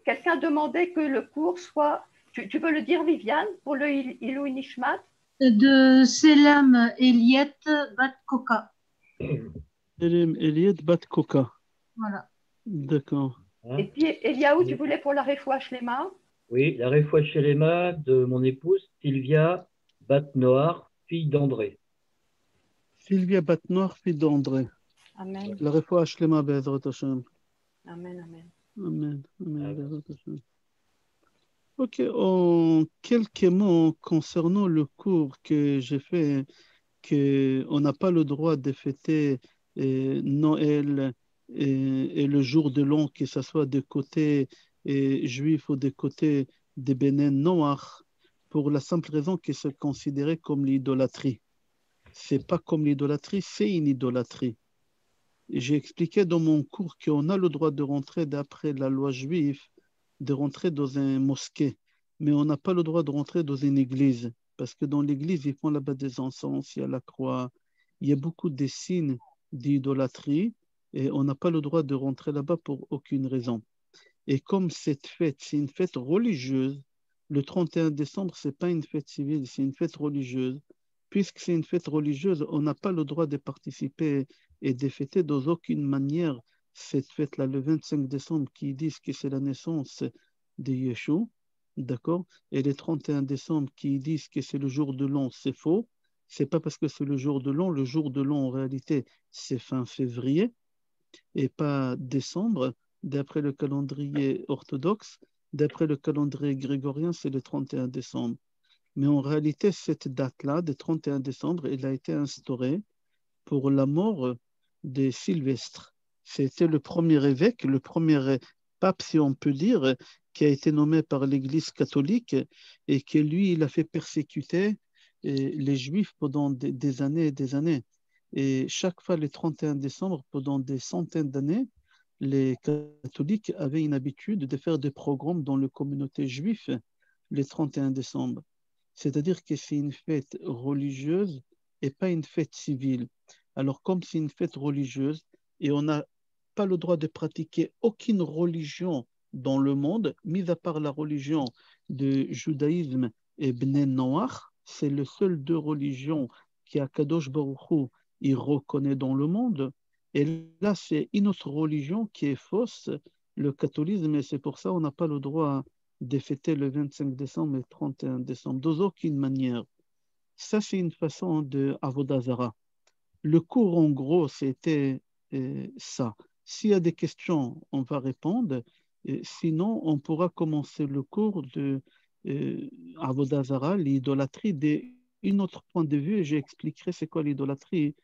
Quelqu'un demandait que le cours soit, tu veux le dire Viviane, pour le Ilou Nishmat? De Selam Eliet Bat Koka. Selim Eliet Bat Koka. Voilà. D'accord. Et puis Eliaou, tu voulais pour la Refoua Shlema? Oui, la Refoua Shelema de mon épouse Sylvia Bat-Noir, fille d'André. Sylvia Bat-Noir, fille d'André. Amen. La Refoua Shlema Be'ezrat Hashem. Amen, amen. Amen. Amen. Be'ezrat Hashem. Ok, en quelques mots concernant le cours que j'ai fait, qu'on n'a pas le droit de fêter Noël et le jour de l'an, que ce soit de côté juif ou de côté des bénin noirs, pour la simple raison que c'est considéré comme l'idolâtrie. C'est pas comme l'idolâtrie, c'est une idolâtrie. J'ai expliqué dans mon cours qu'on a le droit de rentrer d'après la loi juive, de rentrer dans un mosquée, mais on n'a pas le droit de rentrer dans une église, parce que dans l'église, ils font là-bas des encens, il y a la croix, il y a beaucoup de signes d'idolâtrie, et on n'a pas le droit de rentrer là-bas pour aucune raison. Et comme cette fête, c'est une fête religieuse, le 31 décembre, ce n'est pas une fête civile, c'est une fête religieuse. Puisque c'est une fête religieuse, on n'a pas le droit de participer et de fêter d'aucune manière cette fête-là, le 25 décembre, qui disent que c'est la naissance de Yeshua, d'accord? Et le 31 décembre, qui disent que c'est le jour de l'an, c'est faux. C'est pas parce que c'est le jour de l'an. Le jour de l'an, en réalité, c'est fin février et pas décembre, d'après le calendrier orthodoxe. D'après le calendrier grégorien, c'est le 31 décembre. Mais en réalité, cette date-là, de 31 décembre, elle a été instaurée pour la mort de Sylvestre. C'était le premier évêque, le premier pape, si on peut dire, qui a été nommé par l'Église catholique et que lui, il a fait persécuter les Juifs pendant des années et des années. Et chaque fois, le 31 décembre, pendant des centaines d'années, les catholiques avaient une habitude de faire des programmes dans la communauté juive le 31 décembre. C'est-à-dire que c'est une fête religieuse et pas une fête civile. Alors, comme c'est une fête religieuse et on n'a pas le droit de pratiquer aucune religion dans le monde, mis à part la religion du judaïsme et Bnei Noach, c'est le seul deux religions qu'Akadosh Baruch Hu il reconnaît dans le monde. Et là, c'est une autre religion qui est fausse, le catholisme, et c'est pour ça qu'on n'a pas le droit de fêter le 25 décembre et le 31 décembre, d'aucune manière. Ça, c'est une façon de Avodah Zarah. Le cours, en gros, c'était ça. S'il y a des questions, on va répondre. Sinon, on pourra commencer le cours de Avodah Zarah, l'idolâtrie, d'un autre point de vue, et j'expliquerai c'est quoi l'idolâtrie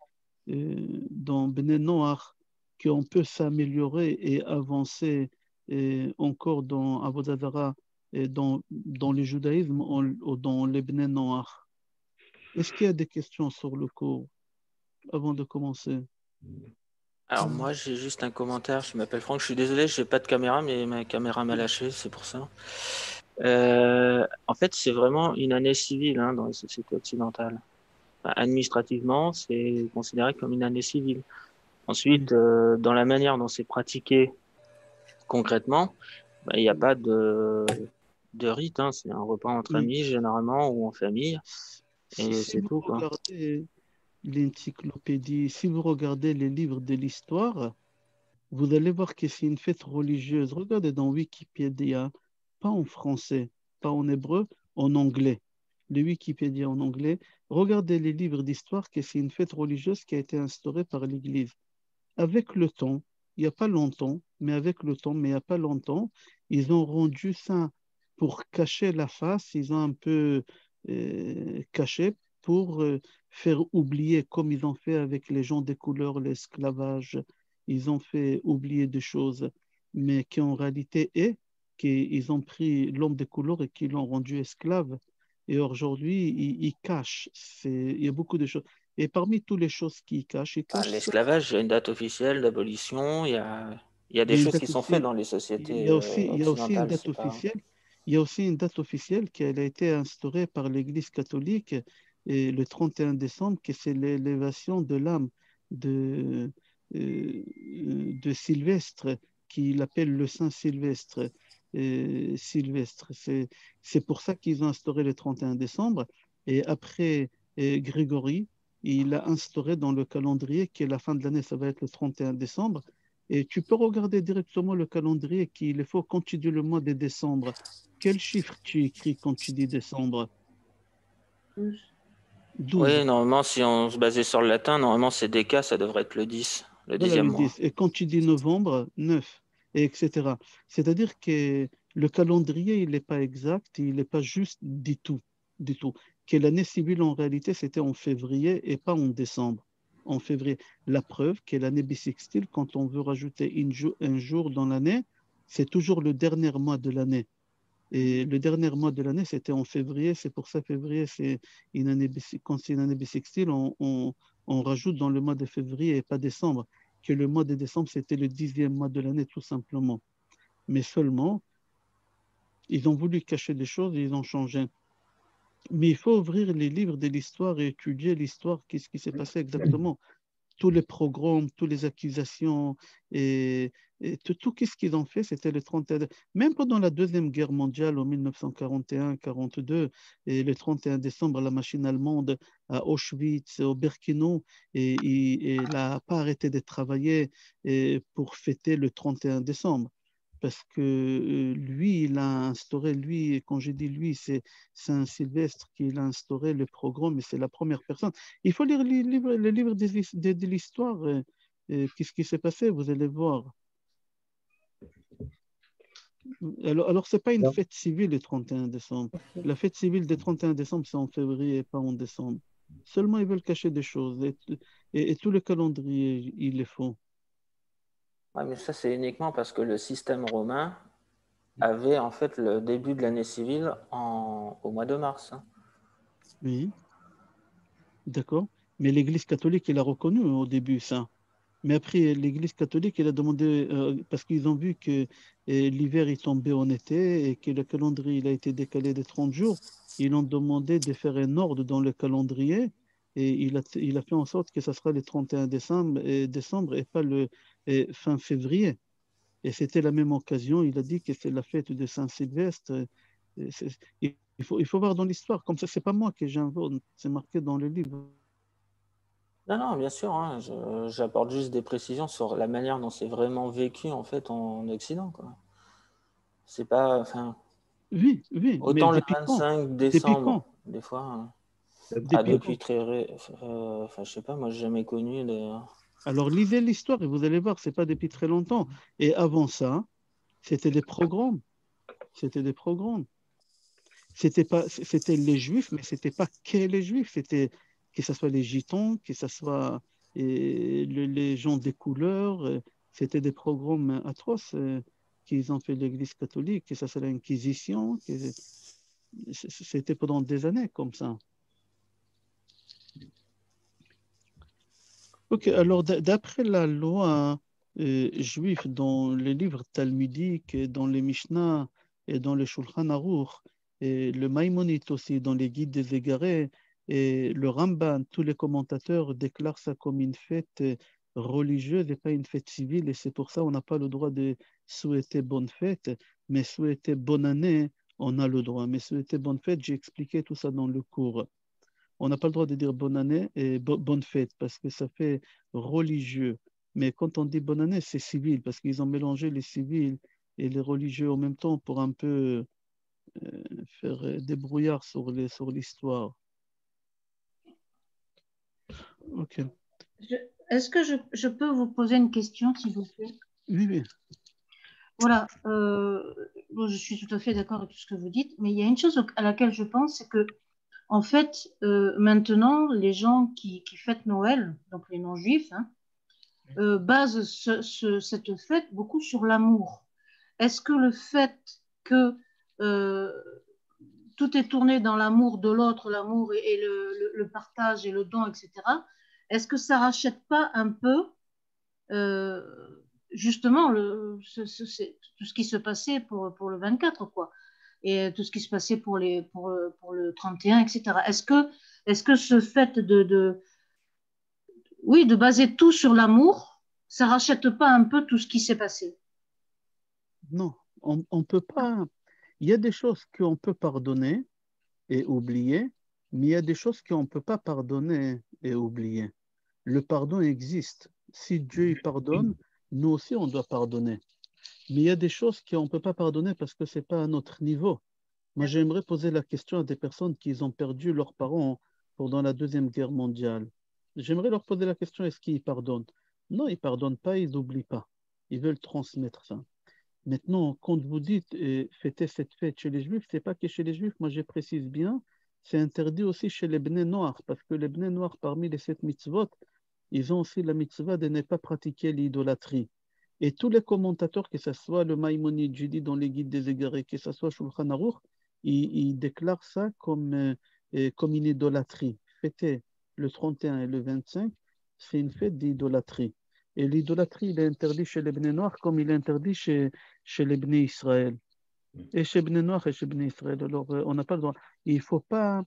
dans Bnei Noach, qu'on peut s'améliorer et avancer encore dans Avodah Zarah, et dans le judaïsme ou dans les Bnei Noach. Est-ce qu'il y a des questions sur le cours avant de commencer? Alors moi j'ai juste un commentaire, je m'appelle Franck, je suis désolé, j'ai pas de caméra, mais ma caméra m'a lâché, c'est pour ça. En fait c'est vraiment une année civile dans les sociétés occidentales. Enfin, administrativement c'est considéré comme une année civile. Ensuite dans la manière dont c'est pratiqué concrètement, il n'y a pas de rite, c'est un repas entre amis généralement ou en famille et Si c'est vous tout quoi. regardez l'encyclopédie, si vous regardez les livres de l'histoire, vous allez voir que c'est une fête religieuse. Regardez dans Wikipédia, pas en français, pas en hébreu, en anglais. Le Wikipédia en anglais. Regardez les livres d'histoire que c'est une fête religieuse qui a été instaurée par l'Église. Avec le temps, il n'y a pas longtemps, mais avec le temps, mais il n'y a pas longtemps, ils ont rendu ça pour cacher la face, ils ont un peu caché pour faire oublier, comme ils ont fait avec les gens des couleurs, l'esclavage, ils ont fait oublier des choses, mais qui en réalité est qu'ils ont pris l'homme des couleurs et qu'ils l'ont rendu esclave. Et aujourd'hui, ils cachent. Il y a beaucoup de choses. Et parmi toutes les choses qu'ils cachent, ils cachent l'esclavage, il y a une date officielle d'abolition, il y a des choses qui sont faites dans les sociétés il y a aussi une occidentales. date officielle. Il y a aussi une date officielle qui a été instaurée par l'Église catholique le 31 décembre, que c'est l'élévation de l'âme de Sylvestre, qu'il appelle le Saint Sylvestre. Sylvestre. C'est pour ça qu'ils ont instauré le 31 décembre. Et après, Grégory, il a instauré dans le calendrier que la fin de l'année, ça va être le 31 décembre. Et tu peux regarder directement le calendrier qu'il faut quand tu dis le mois de décembre. Quel chiffre tu écris quand tu dis décembre? 12. Oui, normalement, si on se basait sur le latin, normalement, c'est déca, ça devrait être le 10, le Voilà, 10e le mois. 10. Et quand tu dis novembre, 9, et etc. C'est-à-dire que le calendrier, il n'est pas exact, il n'est pas juste du tout, du tout. Que l'année civile, en réalité, c'était en février et pas en décembre. En février. La preuve que l'année bissextile, quand on veut rajouter un jour dans l'année, c'est toujours le dernier mois de l'année. Et le dernier mois de l'année, c'était en février. C'est pour ça février, c'est une année, quand c'est une année bissextile, on rajoute dans le mois de février et pas décembre. Que le mois de décembre, c'était le 10e mois de l'année, tout simplement. Mais seulement, ils ont voulu cacher des choses et ils ont changé. Mais il faut ouvrir les livres de l'histoire et étudier l'histoire, qu'est-ce qui s'est passé exactement. Tous les programmes, toutes les accusations et tout qu'est-ce qu'ils ont fait, c'était le 31. Même pendant la Deuxième Guerre mondiale en 1941-42, et le 31 décembre, la machine allemande à Auschwitz, au Birkenau, et elle n'a pas arrêté de travailler pour fêter le 31 décembre. Parce que lui, il a instauré, lui, quand j'ai dit lui, c'est Saint-Sylvestre qui a instauré le programme et c'est la première personne. Il faut lire les livres de l'histoire. Qu'est-ce qui s'est passé? Vous allez voir. Alors ce n'est pas une Non. fête civile le 31 décembre. La fête civile du 31 décembre, c'est en février et pas en décembre. Seulement, ils veulent cacher des choses. Et tout le calendrier, il est faux. Ouais, mais ça, c'est uniquement parce que le système romain avait en fait le début de l'année civile au mois de mars. Oui, d'accord. Mais l'Église catholique, elle a reconnu au début ça. Mais après, l'Église catholique, elle a demandé, parce qu'ils ont vu que l'hiver est tombé en été et que le calendrier il a été décalé de 30 jours, ils ont demandé de faire un ordre dans le calendrier et il a fait en sorte que ça sera le 31 décembre et pas le fin février. Et c'était la même occasion, il a dit que c'est la fête de Saint-Sylvestre. Il faut voir dans l'histoire, comme ça, c'est pas moi que j'invente, c'est marqué dans le livre. Non, non, bien sûr, hein, j'apporte juste des précisions sur la manière dont c'est vraiment vécu en fait en Occident, quoi. C'est pas, enfin, Oui, oui, mais autant le depuis quand? 25 Depuis décembre, quand? des fois, hein. Depuis Depuis quand? enfin, je sais pas, moi j'ai jamais connu de. Alors, lisez l'histoire et vous allez voir, c'est pas depuis très longtemps. Et avant ça, c'était des programmes. C'était des programmes. C'était les Juifs, mais c'était pas que les Juifs. C'était que ce soit les Gitans, que ce soit les gens des couleurs. C'était des programmes atroces qu'ils ont fait l'Église catholique, que ce soit l'Inquisition. C'était pendant des années comme ça. Ok, alors d'après la loi juive, dans les livres talmudiques, et dans les Mishnah et dans le Shulchan Aruch, et le Maïmonide aussi, dans les Guides des Égarés, et le Ramban, tous les commentateurs déclarent ça comme une fête religieuse et pas une fête civile, et c'est pour ça qu'on n'a pas le droit de souhaiter bonne fête, mais souhaiter bonne année, on a le droit. Mais souhaiter bonne fête, j'ai expliqué tout ça dans le cours. On n'a pas le droit de dire bonne année et bonne fête parce que ça fait religieux. Mais quand on dit bonne année, c'est civil parce qu'ils ont mélangé les civils et les religieux en même temps pour un peu faire des brouillards sur l'histoire. Ok. Est-ce que je peux vous poser une question, s'il vous plaît? Oui, oui. Voilà, bon, je suis tout à fait d'accord avec tout ce que vous dites, mais il y a une chose à laquelle je pense, c'est que, en fait, maintenant, les gens qui fêtent Noël, donc les non-juifs, hein, basent cette fête beaucoup sur l'amour. Est-ce que le fait que euh, tout est tourné dans l'amour de l'autre, l'amour et le partage et le don, etc., est-ce que ça rachète pas un peu justement tout ce qui se passait pour le 24, quoi, et tout ce qui se passait pour le 31, etc. Est-ce que ce fait oui, de baser tout sur l'amour, ça rachète pas un peu tout ce qui s'est passé? Non, On peut pas. Il y a des choses qu'on peut pardonner et oublier, mais il y a des choses qu'on ne peut pas pardonner et oublier. Le pardon existe. Si Dieu il pardonne, nous aussi on doit pardonner. Mais il y a des choses qu'on ne peut pas pardonner parce que ce n'est pas à notre niveau. Moi, j'aimerais poser la question à des personnes qui ont perdu leurs parents pendant la Deuxième Guerre mondiale. J'aimerais leur poser la question, est-ce qu'ils pardonnent? Non, ils ne pardonnent pas, ils n'oublient pas. Ils veulent transmettre ça. Maintenant, quand vous dites fêter cette fête chez les Juifs, ce n'est pas que chez les Juifs, moi je précise bien, c'est interdit aussi chez les Bnei Noirs, parce que les Bnei Noirs, parmi les 7 mitzvot, ils ont aussi la mitzvah de ne pas pratiquer l'idolâtrie. Et tous les commentateurs, que ce soit le Maïmonide, j'ai dit dans les guides des égarés, que ce soit Shulchan Aruch, ils déclarent ça comme une idolâtrie. Fêter le 31 et le 25, c'est une fête d'idolâtrie. Et l'idolâtrie, il est interdit chez les Bnei Noirs comme il est interdit chez les Bnei Israël. Et chez Bnei Noirs et chez Bnei Israël. Alors, on n'a pas le droit. Il ne faut pas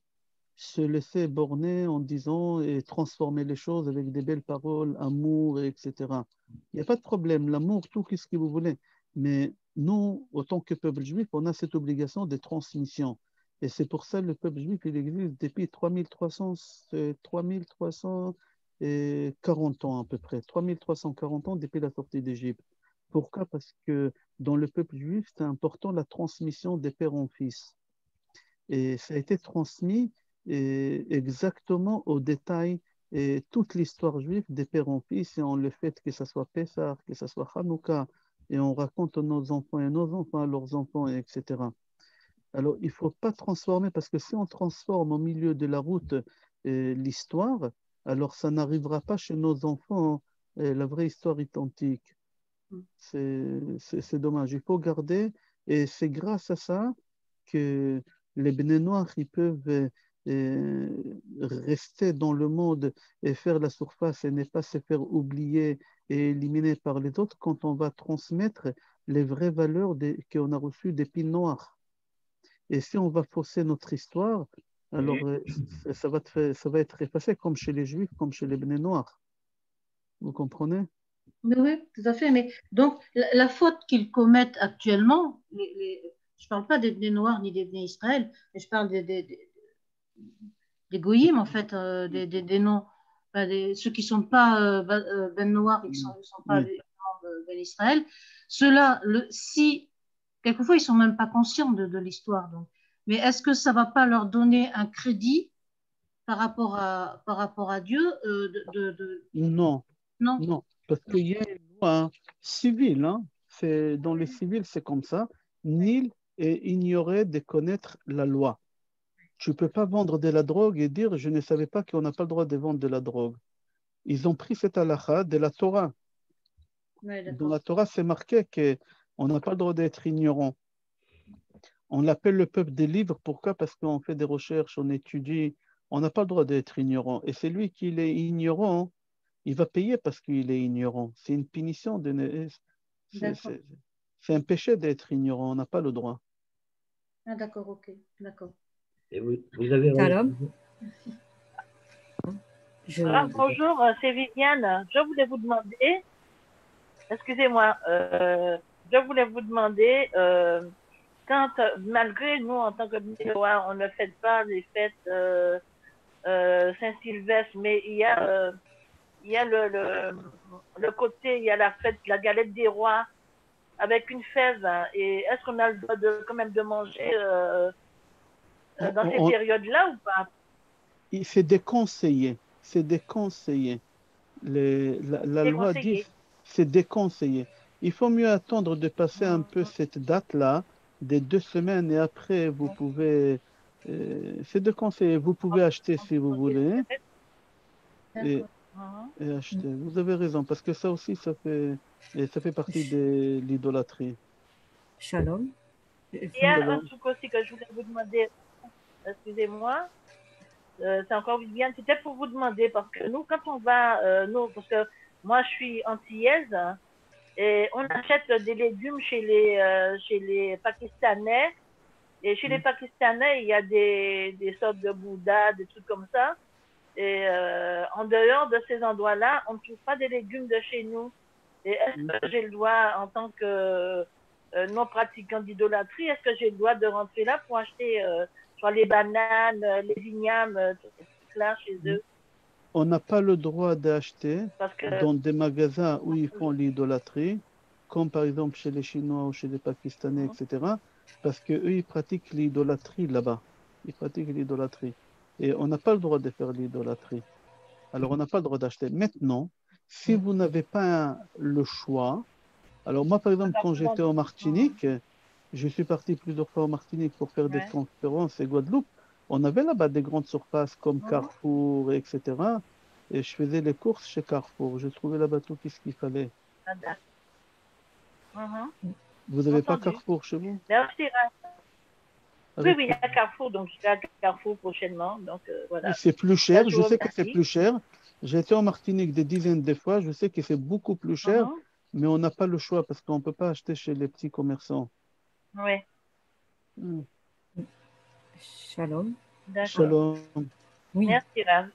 se laisser borner en disant et transformer les choses avec des belles paroles, amour, etc. Il n'y a pas de problème. L'amour, tout, qu'est-ce que vous voulez. Mais nous, autant que peuple juif, on a cette obligation de transmission. Et c'est pour ça que le peuple juif, il existe depuis 3340 ans à peu près. 3340 ans depuis la sortie d'Égypte. Pourquoi? Parce que dans le peuple juif, c'est important la transmission des pères en fils. Et ça a été transmis exactement au détail et toute l'histoire juive des pères en fils, et on le fait que ce soit Pessah, que ce soit Hanouka, et on raconte à nos enfants et nos enfants à leurs enfants, etc. Alors, il ne faut pas transformer, parce que si on transforme au milieu de la route l'histoire, alors ça n'arrivera pas chez nos enfants, la vraie histoire authentique. C'est dommage. Il faut garder, et c'est grâce à ça que les Bnei Noirs ils peuvent rester dans le monde et faire la surface et ne pas se faire oublier et éliminer par les autres quand on va transmettre les vraies valeurs qu'on a reçues des pils noirs. Et si on va fausser notre histoire, alors ça va être effacé comme chez les Juifs, comme chez les Bnei Noirs. Vous comprenez? Mais oui, tout à fait. Mais donc, la faute qu'ils commettent actuellement, je ne parle pas des Bnei Noirs ni des Bnei Israël, mais je parle des goyim, en fait, des noms, enfin, ceux qui ne sont pas Ben Noirs et qui ne sont pas des Ben Israël. Ceux-là, si, quelquefois, ils ne sont même pas conscients de l'histoire. Donc. Mais est-ce que ça ne va pas leur donner un crédit par rapport à Dieu Non, Non. non, parce qu'il y a une loi civile, hein. Dans les civils, c'est comme ça. Nil est ignoré de connaître la loi. Tu ne peux pas vendre de la drogue et dire je ne savais pas qu'on n'a pas le droit de vendre de la drogue. Ils ont pris cette halakha de la Torah. Ouais, Dans la Torah, c'est marqué qu'on n'a pas le droit d'être ignorant. On l'appelle le peuple des livres. Pourquoi? Parce qu'on fait des recherches, on étudie. On n'a pas le droit d'être ignorant. Et c'est lui qui est ignorant, il va payer parce qu'il est ignorant. C'est une punition. C'est un péché d'être ignorant. On n'a pas le droit. Ah, d'accord, ok, d'accord. Et vous avez Shalom. Bonjour, c'est Viviane. Je voulais vous demander, excusez-moi, je voulais vous demander, quand, malgré nous, en tant que Bénéois, on ne fête pas les fêtes Saint-Sylvestre, mais il y a le côté, il y a la fête, la galette des rois, avec une fève. Et est-ce qu'on a le droit quand même de manger dans ces périodes-là ou pas? C'est déconseillé. C'est déconseillé. La loi dit c'est déconseillé. Il faut mieux attendre de passer un peu cette date-là, des 2 semaines, et après, vous pouvez... c'est déconseillé. Vous pouvez acheter si vous voulez. Et acheter. Vous avez raison, parce que ça aussi, ça fait partie de l'idolâtrie. Shalom. Il y a un truc aussi que je voulais vous demander, excusez-moi, c'est encore Viviane, c'était pour vous demander, parce que nous, quand on va, parce que moi je suis antillaise, et on achète des légumes chez les Pakistanais, et chez les Pakistanais, il y a des sortes de Bouddha, des trucs comme ça, et en dehors de ces endroits-là, on ne trouve pas des légumes de chez nous. Et est-ce que j'ai le droit, en tant que non pratiquant d'idolâtrie, est-ce que j'ai le droit de rentrer là pour acheter soit les bananes, les ignames, tout là chez eux? On n'a pas le droit d'acheter Que... dans des magasins où ils font l'idolâtrie, comme par exemple chez les Chinois ou chez les Pakistanais, etc. Parce qu'eux, ils pratiquent l'idolâtrie là-bas. Ils pratiquent l'idolâtrie. Et on n'a pas le droit de faire l'idolâtrie. Alors, on n'a pas le droit d'acheter. Maintenant, si vous n'avez pas le choix, alors moi, par exemple, quand j'étais en Martinique, je suis parti plusieurs fois en Martinique pour faire des conférences et Guadeloupe. On avait là-bas des grandes surfaces comme Carrefour, etc. Et je faisais les courses chez Carrefour. Je trouvais là-bas tout ce qu'il fallait. Vous n'avez pas Carrefour chez vous? Merci. Oui, il y a Carrefour, donc je vais à Carrefour prochainement. Donc, voilà. C'est plus cher, je sais que c'est plus cher. J'ai été en Martinique des dizaines de fois, je sais que c'est beaucoup plus cher, mais on n'a pas le choix parce qu'on ne peut pas acheter chez les petits commerçants. Oui. Shalom. Shalom. Oui. Merci, Rav.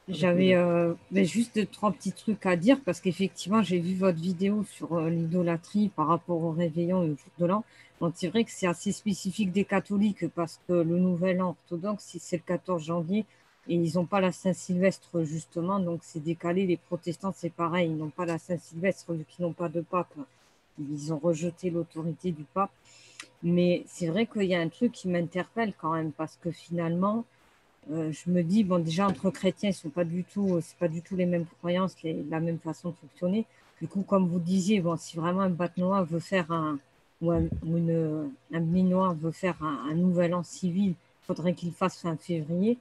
J'avais juste 3 petits trucs à dire parce qu'effectivement, j'ai vu votre vidéo sur l'idolâtrie par rapport au réveillon et au jour de l'an. Donc, c'est vrai que c'est assez spécifique des catholiques parce que le nouvel an orthodoxe, c'est le 14 janvier et ils n'ont pas la Saint-Sylvestre justement, donc c'est décalé. Les protestants, c'est pareil, ils n'ont pas la Saint-Sylvestre vu qu'ils n'ont pas de pape. Ils ont rejeté l'autorité du pape. Mais c'est vrai qu'il y a un truc qui m'interpelle quand même parce que finalement, je me dis, bon, déjà, entre chrétiens, c'est pas du tout les mêmes croyances, la même façon de fonctionner. Du coup, comme vous disiez, bon, si vraiment un Batnois veut faire un Minois veut faire un nouvel an civil, il faudrait qu'il fasse fin février.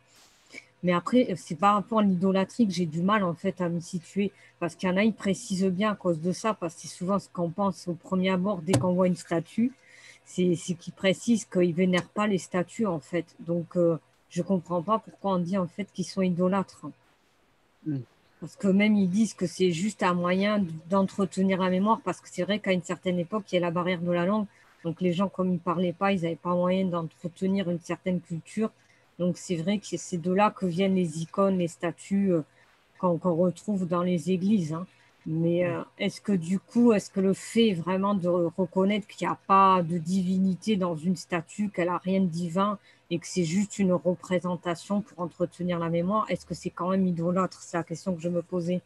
Mais après, c'est par rapport à l'idolâtrie que j'ai du mal, en fait, à me situer. Parce qu'il y en a, ils précisent bien à cause de ça, parce que c'est souvent ce qu'on pense au premier abord dès qu'on voit une statue, c'est qu'ils précisent qu'ils ne vénèrent pas les statues, en fait. Donc, je ne comprends pas pourquoi on dit en fait qu'ils sont idolâtres. Parce que même ils disent que c'est juste un moyen d'entretenir la mémoire, parce que c'est vrai qu'à une certaine époque, il y a la barrière de la langue. Donc les gens, comme ils ne parlaient pas, ils n'avaient pas moyen d'entretenir une certaine culture. Donc c'est vrai que c'est de là que viennent les icônes, les statues qu'on retrouve dans les églises. Hein. Mais est-ce que du coup, est-ce que le fait vraiment de reconnaître qu'il n'y a pas de divinité dans une statue, qu'elle n'a rien de divin, et que c'est juste une représentation pour entretenir la mémoire, est-ce que c'est quand même idolâtre? C'est la question que je me posais.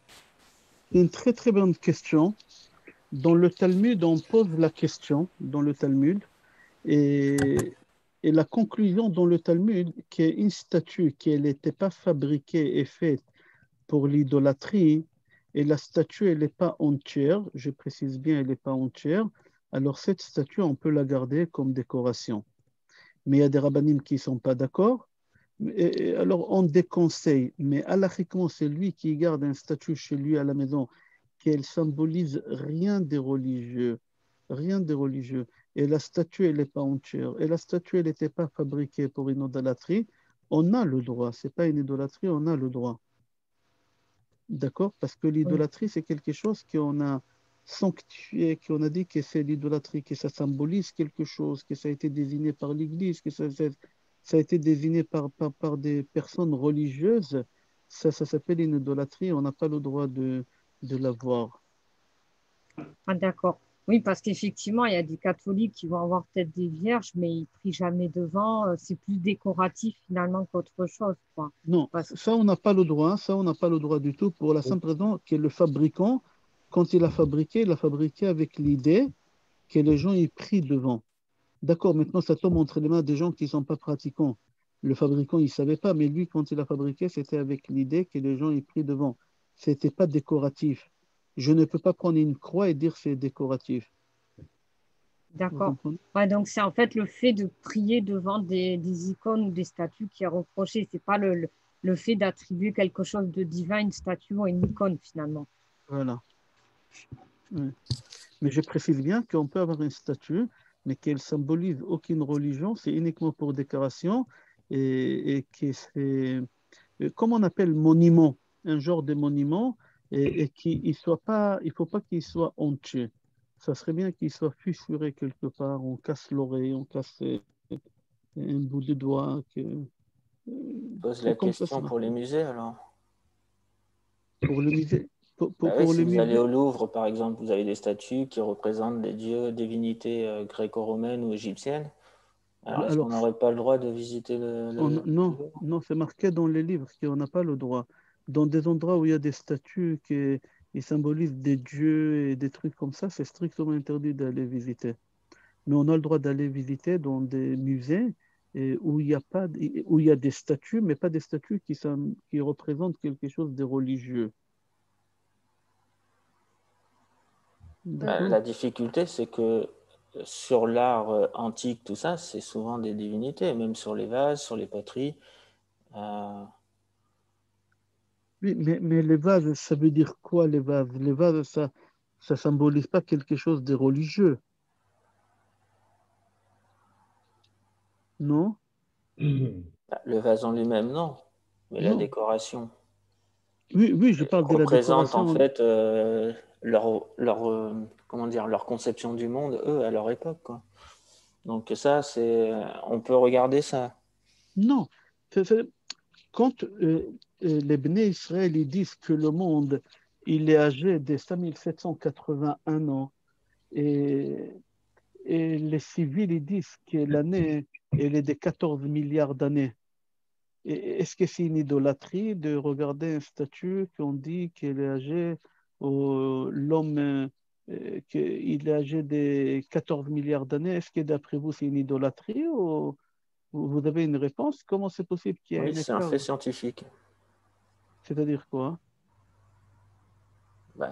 C'est une très très bonne question. Dans le Talmud, on pose la question, dans le Talmud, et la conclusion dans le Talmud, qu'une statue qui n'était pas fabriquée et faite pour l'idolâtrie, et la statue, elle n'est pas entière, je précise bien, elle n'est pas entière, alors cette statue, on peut la garder comme décoration. Mais il y a des rabbinim qui ne sont pas d'accord. Alors, on déconseille. Mais halachiquement, c'est lui qui garde un statut chez lui à la maison, qu'elle symbolise rien de religieux. Rien de religieux. Et la statue, elle n'est pas entière. Et la statue, elle n'était pas fabriquée pour une idolâtrie. On a le droit. Ce n'est pas une idolâtrie, on a le droit. D'accord? Parce que l'idolâtrie, c'est quelque chose qu'on a sanctifié, qu'on a dit que c'est l'idolâtrie, que ça symbolise quelque chose, que ça a été désigné par l'Église, que ça a été désigné par des personnes religieuses. Ça s'appelle une idolâtrie, on n'a pas le droit de l'avoir. Ah, d'accord. Oui, parce qu'effectivement, il y a des catholiques qui vont avoir peut-être des vierges, mais ils ne prient jamais devant. C'est plus décoratif finalement qu'autre chose, quoi. Non, ça, on n'a pas le droit. Ça, on n'a pas le droit du tout pour la simple raison que le fabricant, quand il a fabriqué avec l'idée que les gens y prient devant. D'accord, maintenant, ça tombe entre les mains des gens qui ne sont pas pratiquants. Le fabricant, il ne savait pas, mais lui, quand il a fabriqué, c'était avec l'idée que les gens y prient devant. Ce n'était pas décoratif. Je ne peux pas prendre une croix et dire c'est décoratif. D'accord. Ouais, donc, c'est en fait le fait de prier devant des icônes ou des statues qui est reproché. Ce n'est pas le fait d'attribuer quelque chose de divin à une statue ou à une icône, finalement. Voilà. Ouais. Mais je précise bien qu'on peut avoir une statue, mais qu'elle symbolise aucune religion, c'est uniquement pour décoration et que c'est, comme on appelle monument, un genre de monument, et qu'il ne soit pas, il faut pas qu'il soit entier. Ça serait bien qu'il soit fissuré quelque part, on casse l'oreille, on casse un bout de doigt. Pose la question pour les musées alors. Pour le musée. Oui, si les vous allez musées, au Louvre, par exemple, vous avez des statues qui représentent des dieux, divinités gréco-romaines ou égyptiennes. Alors, est-ce qu'on alors, n'aurait pas le droit de visiter le non, Louvre? non, c'est marqué dans les livres qu'on n'a pas le droit. Dans des endroits où il y a des statues qui ils symbolisent des dieux et des trucs comme ça, c'est strictement interdit d'aller visiter. Mais on a le droit d'aller visiter dans des musées où il y a pas, où il y a des statues, mais pas des statues qui représentent quelque chose de religieux. D'accord? La difficulté, c'est que sur l'art antique, tout ça, c'est souvent des divinités, même sur les vases, sur les poteries. Euh, Oui, mais les vases, ça veut dire quoi les vases? Les vases, ça symbolise pas quelque chose de religieux, non? le vase en lui-même, non, mais la Non. décoration Oui, oui, je parle de la représente en décoration. fait comment dire, leur conception du monde, eux, à leur époque, quoi. Donc ça, on peut regarder ça. Non. C'est- Quand les Bnei Israël ils disent que le monde il est âgé de 5781 ans et, et les civils ils disent que l'année elle est de 14 milliards d'années. Est-ce que c'est une idolâtrie de regarder un statut qu'on dit qu'il est âgé, l'homme qu'il est âgé de 14 milliards d'années? Est-ce que d'après vous c'est une idolâtrie ou vous avez une réponse? Comment c'est possible qu'il y ait Oui, un c'est un écart? fait scientifique. C'est-à-dire quoi?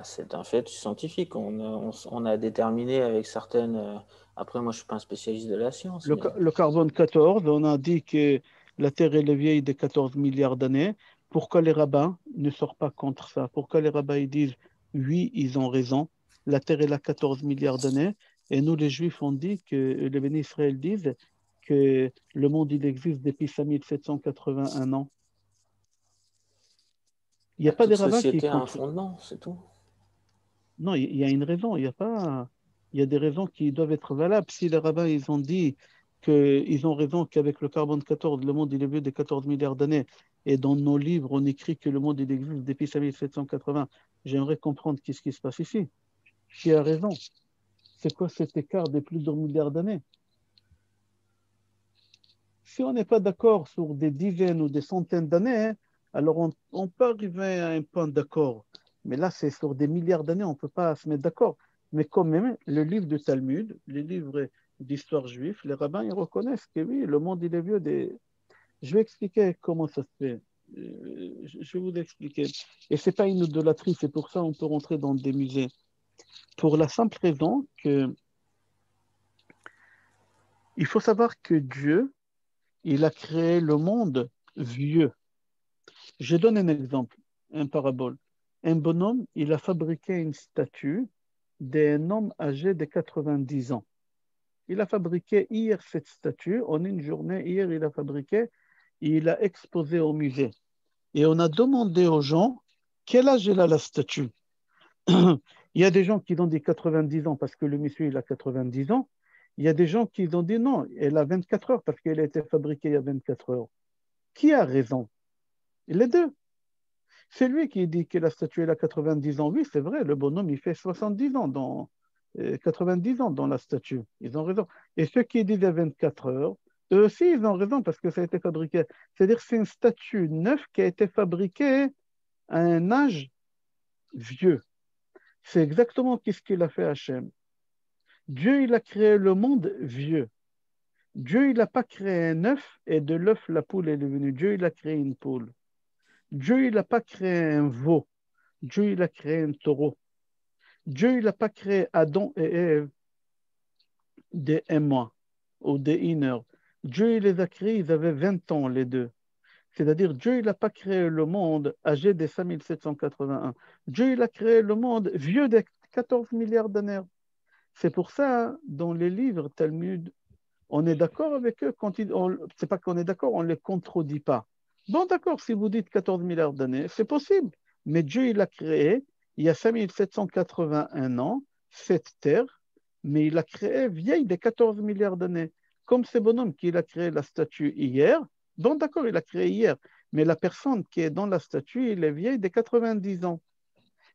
C'est un fait scientifique. On a déterminé avec certaines. Après, moi, je suis pas un spécialiste de la science, mais Le carbone 14, on a dit que la Terre elle est vieille de 14 milliards d'années. Pourquoi les rabbins ne sortent pas contre ça? Pourquoi les rabbins ils disent oui, ils ont raison, la Terre elle a 14 milliards d'années. Et nous, les Juifs, on dit que les bénis Israël disent que le monde il existe depuis 5781 ans. Il n'y a pas toute des rabbins qui société a un contre. fondement, c'est tout. Non, il y a une raison. Il y a pas. Il y a des raisons qui doivent être valables. Si les rabbins ils ont dit qu'ils ont raison qu'avec le carbone 14, le monde il est vieux de 14 milliards d'années, et dans nos livres on écrit que le monde il existe depuis 5780, j'aimerais comprendre qu'est-ce qui se passe ici. Qui a raison? C'est quoi cet écart de plusieurs milliards d'années? Si on n'est pas d'accord sur des dizaines ou des centaines d'années, hein, alors on peut arriver à un point d'accord. Mais là, c'est sur des milliards d'années, on ne peut pas se mettre d'accord. Mais quand même, le livre de Talmud, les livres d'histoire juive, les rabbins, ils reconnaissent que oui, le monde, il est vieux. Je vais expliquer comment ça se fait. Je vais vous expliquer. Et ce n'est pas une idolâtrie, c'est pour ça qu'on peut rentrer dans des musées. Pour la simple raison que il faut savoir que Dieu, il a créé le monde vieux. Je donne un exemple, un parabole. Un bonhomme, il a fabriqué une statue d'un homme âgé de 90 ans. Il a fabriqué hier cette statue, en une journée, hier il a fabriqué, et il a exposé au musée. Et on a demandé aux gens quel âge elle a la statue. Il y a des gens qui ont dit 90 ans parce que le monsieur il a 90 ans. Il y a des gens qui ont dit non, elle a 24 heures parce qu'elle a été fabriquée il y a 24 heures. Qui a raison? Les deux. C'est lui qui dit que la statue elle a 90 ans. Oui, c'est vrai, le bonhomme, il fait 70 ans, 90 ans dans la statue. Ils ont raison. Et ceux qui disent à 24 heures, eux aussi, ils ont raison parce que ça a été fabriqué. C'est-à-dire que c'est une statue neuve qui a été fabriquée à un âge vieux. C'est exactement ce qu'il a fait Hachem. Dieu, il a créé le monde vieux. Dieu, il n'a pas créé un œuf et de l'œuf, la poule est devenue. Dieu, il a créé une poule. Dieu, il n'a pas créé un veau. Dieu, il a créé un taureau. Dieu, il n'a pas créé Adam et Ève des 1 mois ou des 1 heure. Dieu, il les a créés, ils avaient 20 ans les deux. C'est-à-dire, Dieu, il n'a pas créé le monde âgé de 5781. Dieu, il a créé le monde vieux de 14 milliards d'années. C'est pour ça, dans les livres Talmud, on est d'accord avec eux quand c'est pas qu'on est d'accord, on ne les contredit pas. Bon, d'accord, si vous dites 14 milliards d'années, c'est possible. Mais Dieu, il a créé, il y a 5781 ans, cette terre, mais il a créé vieille de 14 milliards d'années. Comme ce bonhomme qui a créé la statue hier, bon, d'accord, il a créé hier, mais la personne qui est dans la statue, il est vieille de 90 ans.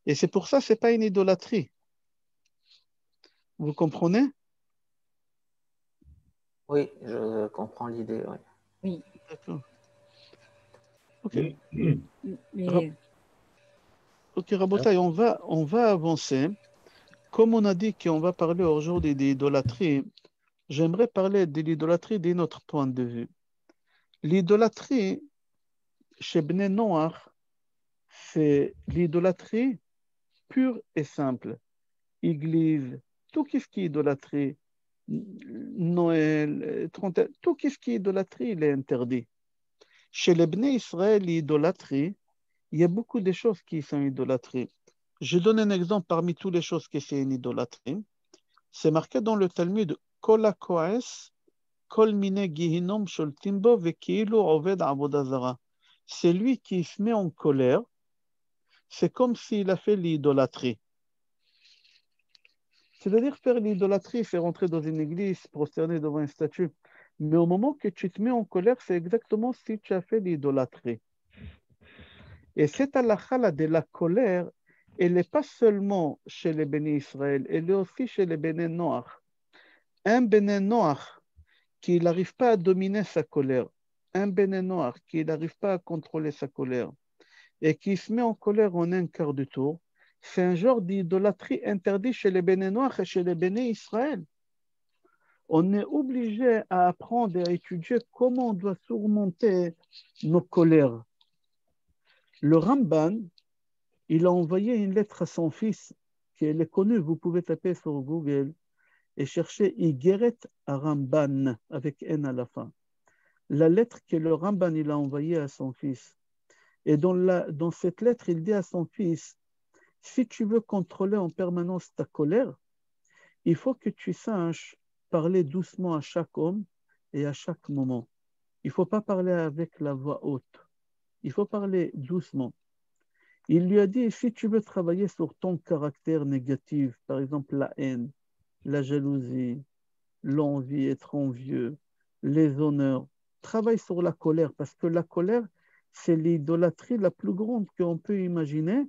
Et c'est pour ça que ce n'est pas une idolâtrie. Vous comprenez? Oui, je comprends l'idée. Oui. Oui. D'accord. Ok. Mais Ok, Rabotaï, on va avancer. Comme on a dit qu'on va parler aujourd'hui d'idolâtrie, j'aimerais parler de l'idolâtrie d'un autre point de vue. L'idolâtrie, chez Bnei Noach, c'est l'idolâtrie pure et simple. Église, tout ce qui est idolâtrie, Noël, 31, tout ce qui est idolâtrie, il est interdit. Chez les Bnei Israël, l'idolâtrie, il y a beaucoup de choses qui sont idolâtries. Je donne un exemple parmi toutes les choses qui sont une idolâtrie. C'est marqué dans le Talmud, Kol hakoes, kol mine gihinom sholtim bo vekilu oved avoda zara. C'est lui qui se met en colère, c'est comme s'il a fait l'idolâtrie. C'est-à-dire faire l'idolâtrie, c'est rentrer dans une église, prosterner devant une statue. Mais au moment que tu te mets en colère, c'est exactement si tu as fait l'idolâtrie. Et cette halakha de la colère, elle n'est pas seulement chez les bénis Israël, elle est aussi chez les bénis Noach. Un béni Noach qui n'arrive pas à dominer sa colère, un béni Noach qui n'arrive pas à contrôler sa colère et qui se met en colère en un quart de tour, c'est un genre d'idolâtrie interdit chez les bénis Noach et chez les bénis Israël. On est obligé à apprendre et à étudier comment on doit surmonter nos colères. Le Ramban, il a envoyé une lettre à son fils, qui est connue, vous pouvez taper sur Google et chercher Igeret Ramban, avec N à la fin. La lettre que le Ramban il a envoyée à son fils. Et dans cette lettre, il dit à son fils, si tu veux contrôler en permanence ta colère, il faut que tu saches parler doucement à chaque homme et à chaque moment. Il ne faut pas parler avec la voix haute. Il faut parler doucement. Il lui a dit, si tu veux travailler sur ton caractère négatif, par exemple la haine, la jalousie, l'envie, être envieux, les honneurs, travaille sur la colère, parce que la colère, c'est l'idolâtrie la plus grande qu'on peut imaginer,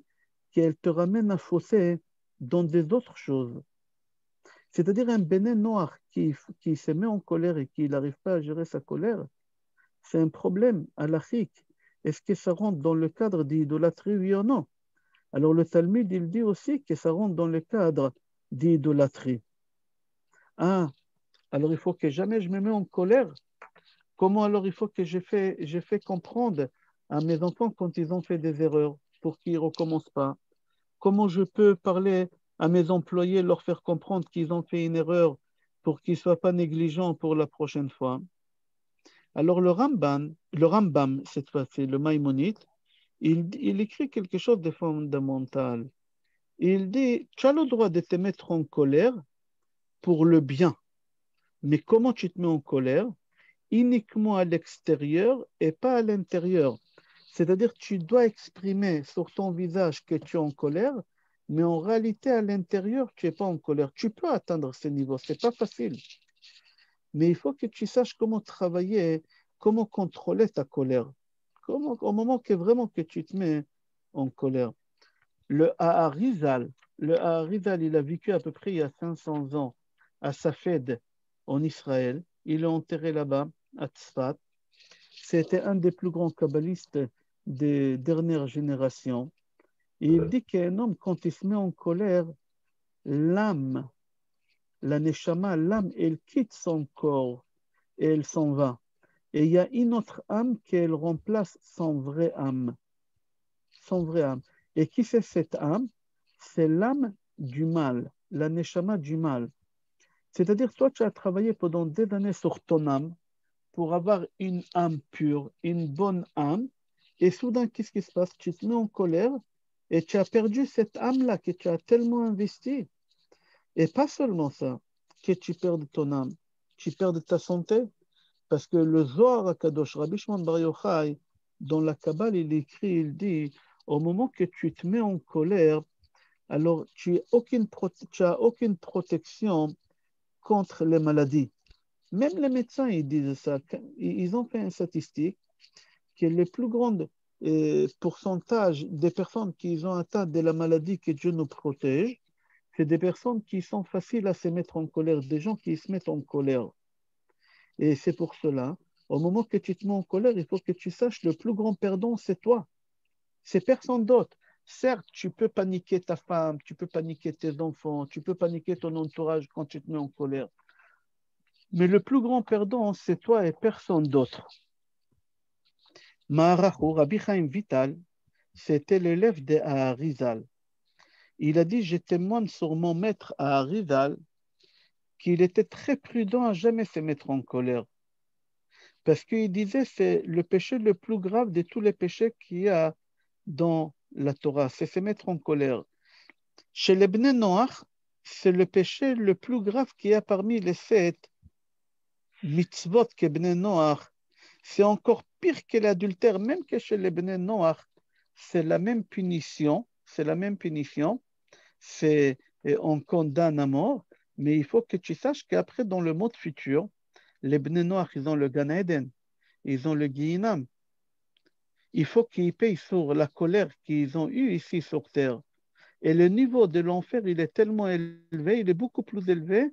qu'elle te ramène à fausser dans des autres choses. C'est-à-dire un bénin noir qui se met en colère et qui n'arrive pas à gérer sa colère, c'est un problème halachique. Est-ce que ça rentre dans le cadre d'idolâtrie, oui ou non? Alors le Talmud, il dit aussi que ça rentre dans le cadre d'idolâtrie. Ah, alors il faut que jamais je me mets en colère. Comment alors il faut que je fais comprendre à mes enfants quand ils ont fait des erreurs pour qu'ils ne recommencent pas? Comment je peux parler à mes employés, leur faire comprendre qu'ils ont fait une erreur pour qu'ils ne soient pas négligents pour la prochaine fois? Alors le Rambam, cette fois-ci, le Maïmonide, il écrit quelque chose de fondamental. Il dit, tu as le droit de te mettre en colère pour le bien. Mais comment tu te mets en colère? Uniquement à l'extérieur et pas à l'intérieur. C'est-à-dire tu dois exprimer sur ton visage que tu es en colère, mais en réalité, à l'intérieur, tu n'es pas en colère. Tu peux atteindre ce niveau, ce n'est pas facile. Mais il faut que tu saches comment travailler, comment contrôler ta colère. Au moment que vraiment que tu te mets en colère. Le Aharizal, il a vécu à peu près il y a 500 ans à Safed, en Israël. Il est enterré là-bas, à Tzfat. C'était un des plus grands kabbalistes des dernières générations. Et il dit qu'un homme, quand il se met en colère, l'âme, la neshama, l'âme, elle quitte son corps et elle s'en va. Et il y a une autre âme qu'elle remplace son vraie âme. Son vraie âme. Et qui c'est cette âme? C'est l'âme du mal, la neshama du mal. C'est-à-dire, toi, tu as travaillé pendant des années sur ton âme pour avoir une âme pure, une bonne âme. Et soudain, qu'est-ce qui se passe? Tu te mets en colère et tu as perdu cette âme-là que tu as tellement investi. Et pas seulement ça, que tu perds ton âme, tu perds ta santé. Parce que le Zohar HaKadosh, Rabbi Shimon Bar Yochai, dans la Kabbale, il écrit, il dit, au moment que tu te mets en colère, alors tu n'as aucune protection contre les maladies. Même les médecins, ils disent ça. Ils ont fait une statistique que les plus grandes pourcentage des personnes qui ont atteint de la maladie que Dieu nous protège, c'est des personnes qui sont faciles à se mettre en colère, des gens qui se mettent en colère. Et c'est pour cela, au moment que tu te mets en colère, il faut que tu saches le plus grand perdant, c'est toi. C'est personne d'autre. Certes, tu peux paniquer ta femme, tu peux paniquer tes enfants, tu peux paniquer ton entourage quand tu te mets en colère. Mais le plus grand perdant, c'est toi et personne d'autre. Maharacho, Rabbi Chaim Vital, c'était l'élève de Aharizal. Il a dit, je témoigne sur mon maître Aharizal qu'il était très prudent à jamais se mettre en colère. Parce qu'il disait, c'est le péché le plus grave de tous les péchés qu'il y a dans la Torah, c'est se mettre en colère. Chez les Bnei Noach, c'est le péché le plus grave qu'il y a parmi les 7 mitzvot que Bnei Noach. C'est encore pire que l'adultère, même que chez les Bnei Noach, c'est la même punition, on condamne à mort, mais il faut que tu saches qu'après, dans le monde futur, les Bnei Noach, ils ont le Gan Eden, ils ont le Guinam. Il faut qu'ils payent sur la colère qu'ils ont eue ici sur terre. Et le niveau de l'enfer, il est tellement élevé, il est beaucoup plus élevé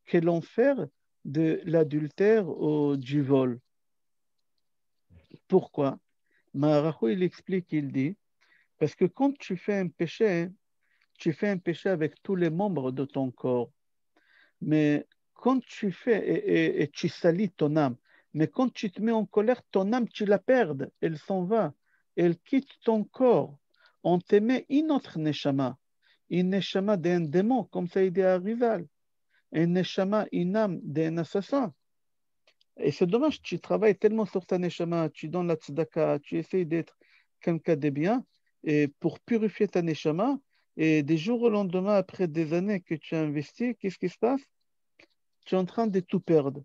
que l'enfer de l'adultère ou du vol. Pourquoi? Maharacho, il explique, il dit, parce que quand tu fais un péché avec tous les membres de ton corps. Mais quand tu fais, et tu salis ton âme, mais quand tu te mets en colère, ton âme, tu la perds, elle s'en va, elle quitte ton corps. On te met une autre neshama d'un démon, comme ça il dit à Rival, un neshama, une âme d'un assassin. Et c'est dommage, tu travailles tellement sur ta neshama, tu donnes la tzedaka, tu essayes d'être quelqu'un de bien, et pour purifier ta neshama, et des jours au lendemain, après des années que tu as investi, qu'est-ce qui se passe? Tu es en train de tout perdre.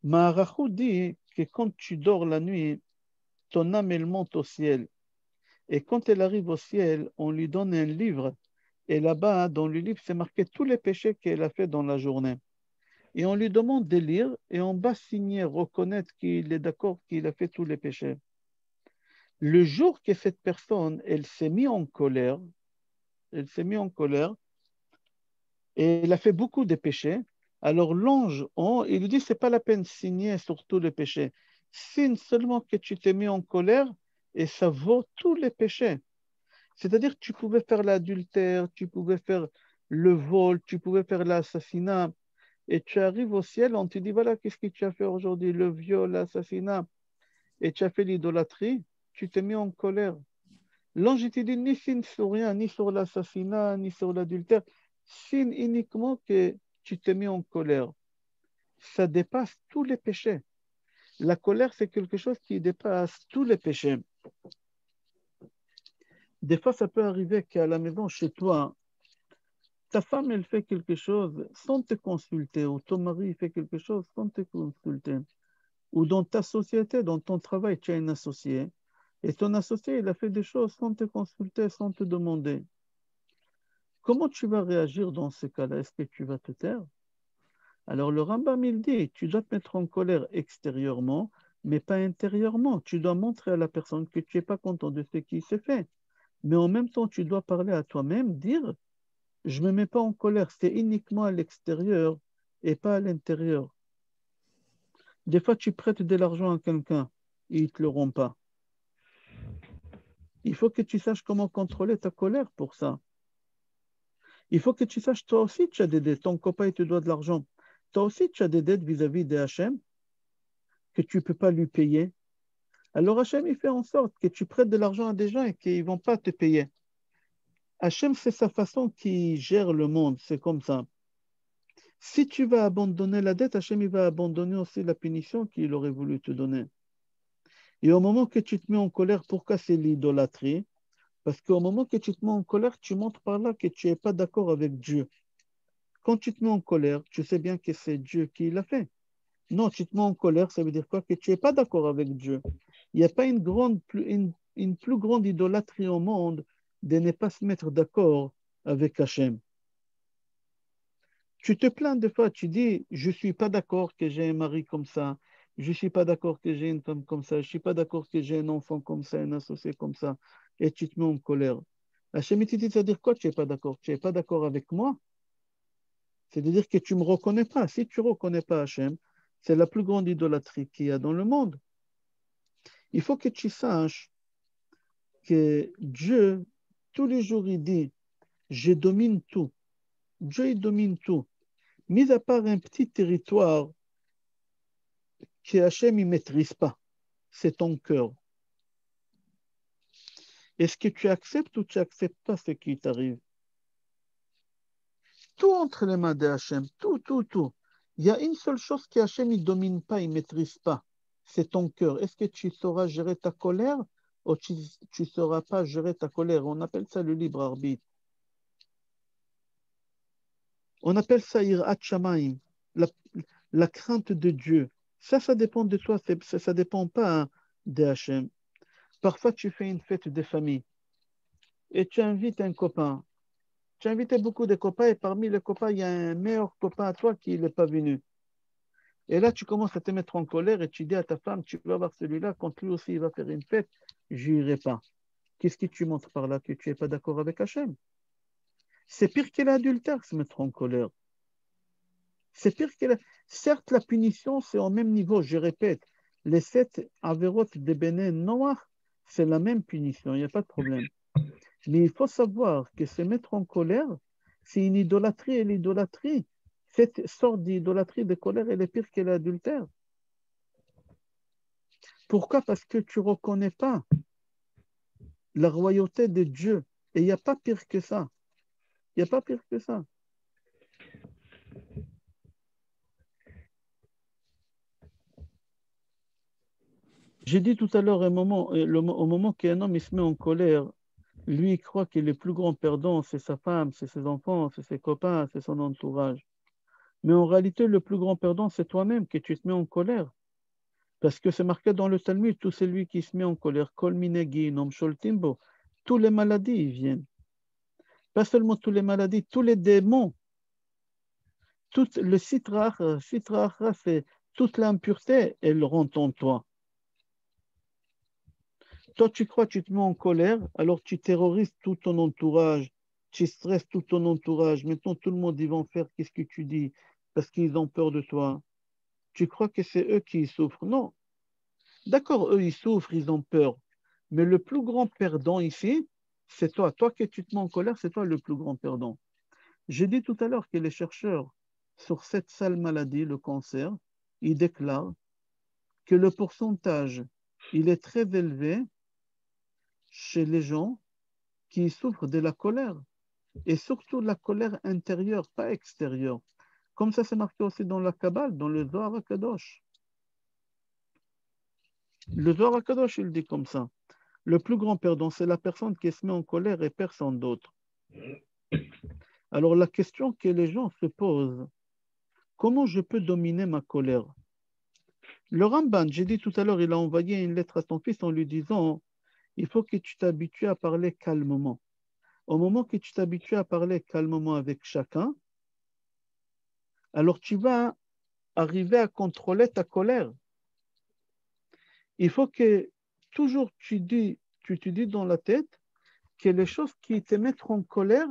Maharacho dit que quand tu dors la nuit, ton âme, elle monte au ciel. Et quand elle arrive au ciel, on lui donne un livre. Et là-bas, dans le livre, c'est marqué tous les péchés qu'elle a fait dans la journée. Et on lui demande de lire, et on va signer, reconnaître qu'il est d'accord qu'il a fait tous les péchés. Le jour que cette personne, elle s'est mise en colère, et elle a fait beaucoup de péchés, alors l'ange, il lui dit, c'est pas la peine de signer sur tous les péchés. Signe seulement que tu t'es mis en colère, et ça vaut tous les péchés. C'est-à-dire que tu pouvais faire l'adultère, tu pouvais faire le vol, tu pouvais faire l'assassinat, et tu arrives au ciel, on te dit, voilà, qu'est-ce que tu as fait aujourd'hui? Le viol, l'assassinat, et tu as fait l'idolâtrie, tu t'es mis en colère. L'ange te dit, ni signe sur rien, ni sur l'assassinat, ni sur l'adultère, signe uniquement que tu t'es mis en colère. Ça dépasse tous les péchés. La colère, c'est quelque chose qui dépasse tous les péchés. Des fois, ça peut arriver qu'à la maison, chez toi, ta femme, elle fait quelque chose sans te consulter, ou ton mari fait quelque chose sans te consulter, ou dans ta société, dans ton travail, tu as un associé, et ton associé, il a fait des choses sans te consulter, sans te demander. Comment tu vas réagir dans ce cas-là? Est-ce que tu vas te taire? Alors le Rambam, il dit, tu dois te mettre en colère extérieurement, mais pas intérieurement. Tu dois montrer à la personne que tu n'es pas content de ce qui s'est fait. Mais en même temps, tu dois parler à toi-même, dire, je ne me mets pas en colère, c'est uniquement à l'extérieur et pas à l'intérieur. Des fois, tu prêtes de l'argent à quelqu'un, il ne te le rend pas. Il faut que tu saches comment contrôler ta colère pour ça. Il faut que tu saches, toi aussi, tu as des dettes. Ton copain, il te doit de l'argent. Toi aussi, tu as des dettes vis-à-vis de Hachem que tu ne peux pas lui payer. Alors Hachem, il fait en sorte que tu prêtes de l'argent à des gens et qu'ils ne vont pas te payer. Hachem, c'est sa façon qui gère le monde, c'est comme ça. Si tu vas abandonner la dette, Hachem, il va abandonner aussi la punition qu'il aurait voulu te donner. Et au moment que tu te mets en colère, pourquoi c'est l'idolâtrie? Parce qu'au moment que tu te mets en colère, tu montres par là que tu n'es pas d'accord avec Dieu. Quand tu te mets en colère, tu sais bien que c'est Dieu qui l'a fait. Non, tu te mets en colère, ça veut dire quoi? Que tu n'es pas d'accord avec Dieu. Il n'y a pas une plus grande idolâtrie au monde de ne pas se mettre d'accord avec Hachem. Tu te plains des fois, tu dis, je ne suis pas d'accord que j'ai un mari comme ça, Je ne suis pas d'accord que j'ai une femme comme ça. Je ne suis pas d'accord que j'ai un enfant comme ça, un associé comme ça. Et tu te mets en colère. Hachem, il te dit, c'est-à-dire quoi, tu n'es pas d'accord? Tu n'es pas d'accord avec moi? C'est-à-dire que tu ne me reconnais pas. Si tu ne reconnais pas Hachem, c'est la plus grande idolâtrie qu'il y a dans le monde. Il faut que tu saches que Dieu, tous les jours, il dit, je domine tout. Dieu, il domine tout. Mis à part un petit territoire que Hachem, il ne maîtrise pas. C'est ton cœur. Est-ce que tu acceptes ou tu n'acceptes pas ce qui t'arrive? Tout entre les mains de Hachem. Tout, tout, tout. Il y a une seule chose que Hachem ne domine pas, il ne maîtrise pas. C'est ton cœur. Est-ce que tu sauras gérer ta colère ou tu ne sauras pas gérer ta colère? On appelle ça le libre arbitre. On appelle ça Yirat Shamayim, la crainte de Dieu. Ça dépend de toi, ça ne dépend pas de Hachem. Parfois, tu fais une fête de famille et tu invites un copain. Tu as invité beaucoup de copains et parmi les copains, il y a un meilleur copain à toi qui n'est pas venu. Et là, tu commences à te mettre en colère et tu dis à ta femme, tu vas voir celui-là, quand lui aussi il va faire une fête, je n'irai pas. Qu'est-ce que tu montres par là? Que tu n'es pas d'accord avec Hachem? C'est pire que l'adultère, se mettre en colère. C'est pire que Certes, la punition, c'est au même niveau, je répète. Les 7 avérotes de Béné Noir, c'est la même punition, il n'y a pas de problème. Mais il faut savoir que se mettre en colère, c'est une idolâtrie, et l'idolâtrie, cette sorte d'idolâtrie de colère, elle est pire que l'adultère. Pourquoi? Parce que tu ne reconnais pas la royauté de Dieu. Et il n'y a pas pire que ça. Il n'y a pas pire que ça. J'ai dit tout à l'heure, au moment qu'un homme il se met en colère, lui, il croit que le plus grand perdant, c'est sa femme, c'est ses enfants, c'est ses copains, c'est son entourage. Mais en réalité, le plus grand perdant, c'est toi-même, que tu te mets en colère. Parce que c'est marqué dans le Talmud, tout celui qui se met en colère, kol minegi nom sholtimbo, tous les maladies, ils viennent. Pas seulement toutes les maladies, tous les démons. Tout le sitra, c'est toute l'impureté, elle rentre en toi. Toi, tu crois, tu te mets en colère, alors tu terrorises tout ton entourage, tu stresses tout ton entourage. Maintenant, tout le monde, ils vont faire qu'est-ce que tu dis, parce qu'ils ont peur de toi. Tu crois que c'est eux qui souffrent? Non. D'accord, eux, ils souffrent, ils ont peur. Mais le plus grand perdant ici, c'est toi. Toi que tu te mets en colère, c'est toi le plus grand perdant. J'ai dit tout à l'heure que les chercheurs sur cette sale maladie, le cancer, ils déclarent que le pourcentage, il est très élevé chez les gens qui souffrent de la colère, et surtout la colère intérieure, pas extérieure. Comme ça, c'est marqué aussi dans la Kabbale, dans le Zohar HaKadosh. Le Zohar HaKadosh, il dit comme ça. Le plus grand perdant, c'est la personne qui se met en colère et personne d'autre. Alors la question que les gens se posent, comment je peux dominer ma colère? Le Ramban, j'ai dit tout à l'heure, il a envoyé une lettre à son fils en lui disant, il faut que tu t'habitues à parler calmement. Au moment que tu t'habitues à parler calmement avec chacun, alors tu vas arriver à contrôler ta colère. Il faut que toujours tu te dis dans la tête que les choses qui te mettent en colère,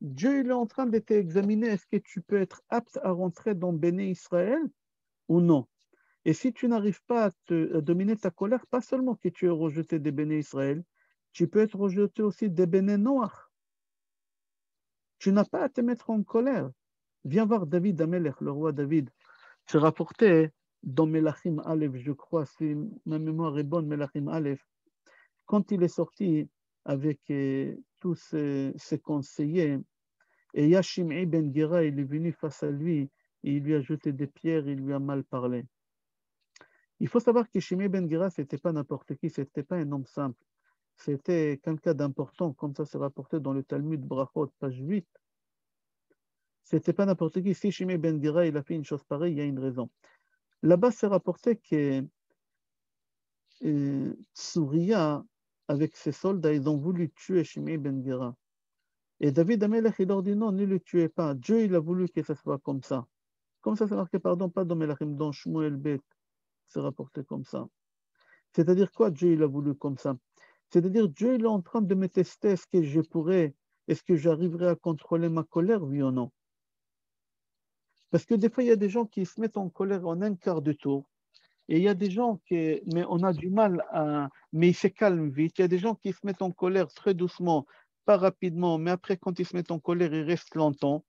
Dieu il est en train de t'examiner. Est-ce que tu peux être apte à rentrer dans Béné Israël ou non? Et si tu n'arrives pas à dominer ta colère, pas seulement que tu es rejeté des Béné Israël, tu peux être rejeté aussi des Béné Noach. Tu n'as pas à te mettre en colère. Viens voir David Amelech, le roi David. C'est rapporté dans Melachim Aleph, je crois, si ma mémoire est bonne, Melachim Aleph, quand il est sorti avec tous ses conseillers, et Yashim'i ben Gera, il est venu face à lui, et il lui a jeté des pierres, il lui a mal parlé. Il faut savoir que Shimei ben Gera, ce n'était pas n'importe qui, ce n'était pas un homme simple. C'était quelqu'un d'important, comme ça c'est rapporté dans le Talmud Brachot, page 8. Ce n'était pas n'importe qui. Si Shimei ben Gera, il a fait une chose pareille, il y a une raison. Là-bas, c'est rapporté que Tsuriya, avec ses soldats, ils ont voulu tuer Shimei ben Gera. Et David Amelech, il leur dit non, ne le tuez pas. Dieu, il a voulu que ce soit comme ça. Comme ça, c'est marqué, pardon, pas dans Melachim, dans Shmuel Bet. c'est rapporté comme ça. C'est-à-dire quoi, Dieu, il a voulu comme ça? C'est-à-dire, Dieu, il est en train de me tester, est-ce que j'arriverai à contrôler ma colère, oui ou non? Parce que des fois, il y a des gens qui se mettent en colère en un quart de tour. Et il y a des gens mais on a du mal mais ils se calment vite. Il y a des gens qui se mettent en colère très doucement, pas rapidement, mais après, quand ils se mettent en colère, ils restent longtemps.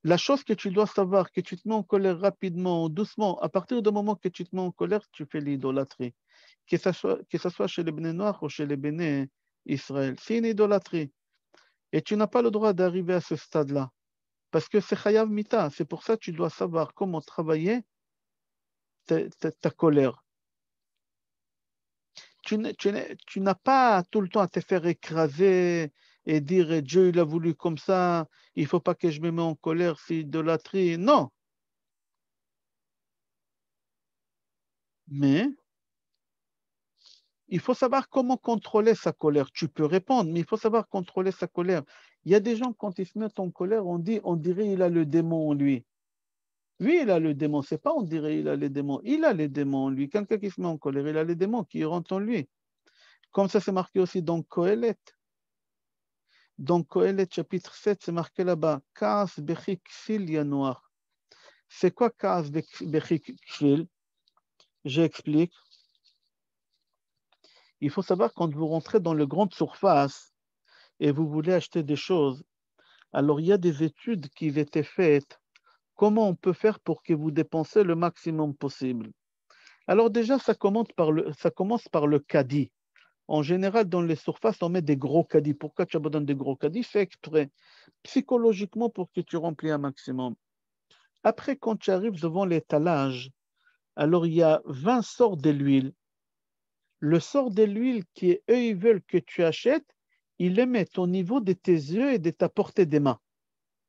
La chose que tu dois savoir, que tu te mets en colère rapidement, doucement, à partir du moment que tu te mets en colère, tu fais l'idolâtrie. Que ce soit chez les Béné Noirs ou chez les Béné Israël. C'est une idolâtrie. Et tu n'as pas le droit d'arriver à ce stade-là. Parce que c'est Chayav Mita. C'est pour ça que tu dois savoir comment travailler ta colère. Tu n'as pas tout le temps à te faire écraser et dire Dieu il a voulu comme ça, il ne faut pas que je me mette en colère, c'est idolâtrie. Non. Mais il faut savoir comment contrôler sa colère. Tu peux répondre, mais il faut savoir contrôler sa colère. Il y a des gens, quand ils se mettent en colère, on dirait il a le démon en lui. Oui, il a le démon. C'est pas on dirait il a les démons. Il a les démons en lui. Quelqu'un qui se met en colère, il a les démons qui rentrent en lui. Comme ça, c'est marqué aussi dans Kohelet. Dans Kohelet, chapitre 7, c'est marqué là-bas. Kaas bechik kfil yanoar. C'est quoi Kaas bechik kfil? J'explique. Il faut savoir quand vous rentrez dans les grandes surfaces et vous voulez acheter des choses, alors il y a des études qui étaient faites. Comment on peut faire pour que vous dépensez le maximum possible? Alors déjà, ça commence par le caddie. En général, dans les surfaces, on met des gros caddies. Pourquoi tu as besoin de gros caddies? Fais exprès, psychologiquement, pour que tu remplis un maximum. Après, quand tu arrives devant l'étalage, alors il y a 20 sortes de l'huile. Le sort de l'huile eux, ils veulent que tu achètes, ils le mettent au niveau de tes yeux et de ta portée des mains.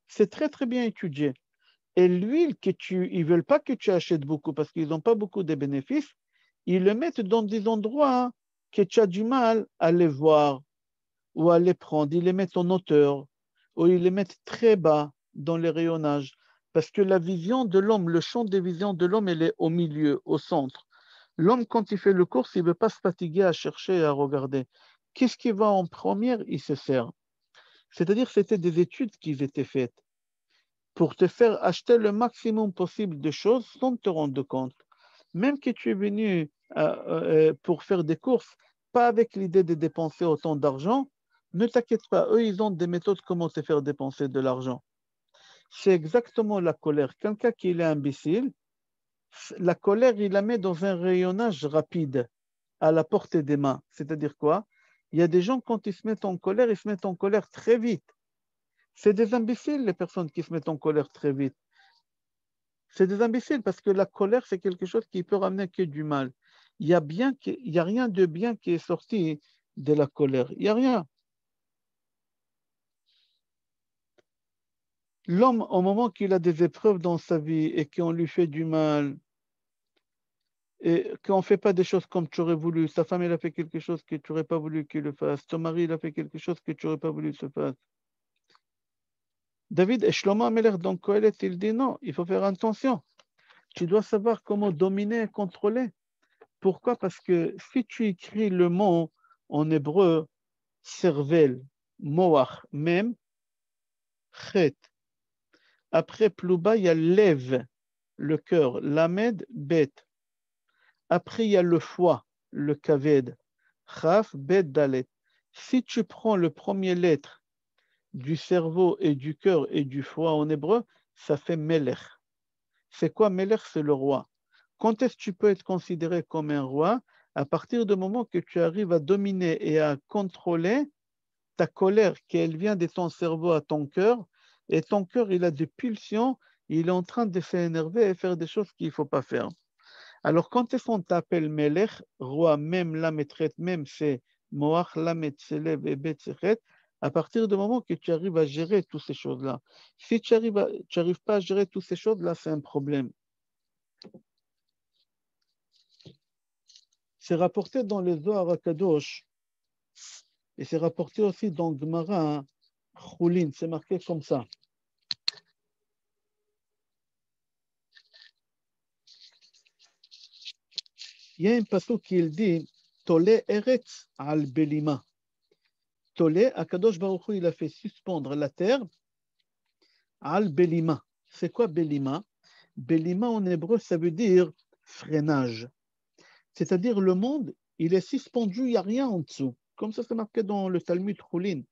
C'est très, très bien étudié. Et l'huile ils ne veulent pas que tu achètes beaucoup parce qu'ils n'ont pas beaucoup de bénéfices, ils le mettent dans des endroits que tu as du mal à les voir ou à les prendre. Ils les mettent en hauteur ou ils les mettent très bas dans les rayonnages. Parce que la vision de l'homme, le champ de vision de l'homme, elle est au milieu, au centre. L'homme, quand il fait le course, il ne veut pas se fatiguer à chercher et à regarder. Qu'est-ce qui va en première? Il se sert. C'est-à-dire que c'était des études qui étaient faites pour te faire acheter le maximum possible de choses sans te rendre compte. Même que tu es venu pour faire des courses, pas avec l'idée de dépenser autant d'argent, ne t'inquiète pas, eux, ils ont des méthodes comment te faire dépenser de l'argent. C'est exactement la colère. Quelqu'un qui est imbécile, la colère, il la met dans un rayonnage rapide, à la portée des mains. C'est-à-dire quoi? Il y a des gens, quand ils se mettent en colère, ils se mettent en colère très vite. C'est des imbéciles, les personnes qui se mettent en colère très vite. C'est des imbéciles parce que la colère, c'est quelque chose qui peut ramener que du mal. Il y a rien de bien qui est sorti de la colère. Il n'y a rien. L'homme, au moment qu'il a des épreuves dans sa vie et qu'on lui fait du mal, et qu'on ne fait pas des choses comme tu aurais voulu, ta femme, elle a fait quelque chose que tu n'aurais pas voulu qu'il le fasse, ton mari, il a fait quelque chose que tu n'aurais pas voulu qu'il se fasse. David et Shlomo Amelech dans Kohelet, il dit non, il faut faire attention. Tu dois savoir comment dominer et contrôler. Pourquoi? Parce que si tu écris le mot en hébreu, cervelle, moach, même, chet. Après plus bas, il y a lev, le cœur, lamed, bet. Après, il y a le foie, le kaved, chaf, bet, dalet. Si tu prends le premier lettre du cerveau et du cœur et du foie en hébreu, ça fait melech. C'est quoi melech? C'est le roi. Quand est-ce que tu peux être considéré comme un roi? À partir du moment que tu arrives à dominer et à contrôler ta colère, qu'elle vient de ton cerveau à ton cœur, et ton cœur, il a des pulsions, il est en train de s'énerver et faire des choses qu'il ne faut pas faire. Alors, quand est-ce qu'on t'appelle Melech, roi, même la maîtresse, même c'est Moach, la maîtresse, et Betchet, à partir du moment que tu arrives à gérer toutes ces choses-là. Si tu n'arrives pas à gérer toutes ces choses-là, c'est un problème. C'est rapporté dans les Zohar HaKadosh, et c'est rapporté aussi dans Gemara, Choulin, c'est marqué comme ça. il y a un passage qui dit Tolé Eretz al Belima. Tolé, Akadosh Baruch Hu, il a fait suspendre la terre al Belima. C'est quoi Belima? Belima en hébreu, ça veut dire freinage. C'est-à-dire le monde, il est suspendu, il n'y a rien en dessous. Comme ça, c'est marqué dans le Talmud Choulin.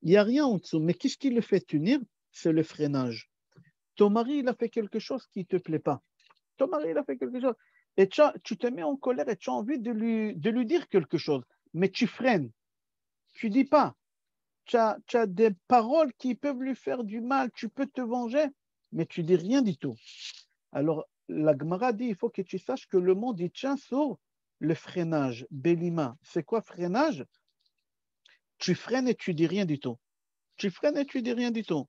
Il n'y a rien en dessous. Mais qu'est-ce qui le fait tenir? C'est le freinage. Ton mari, il a fait quelque chose qui ne te plaît pas. Ton mari, il a fait quelque chose. Et tu te mets en colère et tu as envie de lui dire quelque chose. Mais tu freines. Tu ne dis pas. Tu as des paroles qui peuvent lui faire du mal. Tu peux te venger, mais tu ne dis rien du tout. Alors, la Gemara dit, il faut que tu saches que le monde, il tient sur le freinage. Belima. C'est quoi freinage? Tu freines et tu ne dis rien du tout. Tu freines et tu ne dis rien du tout.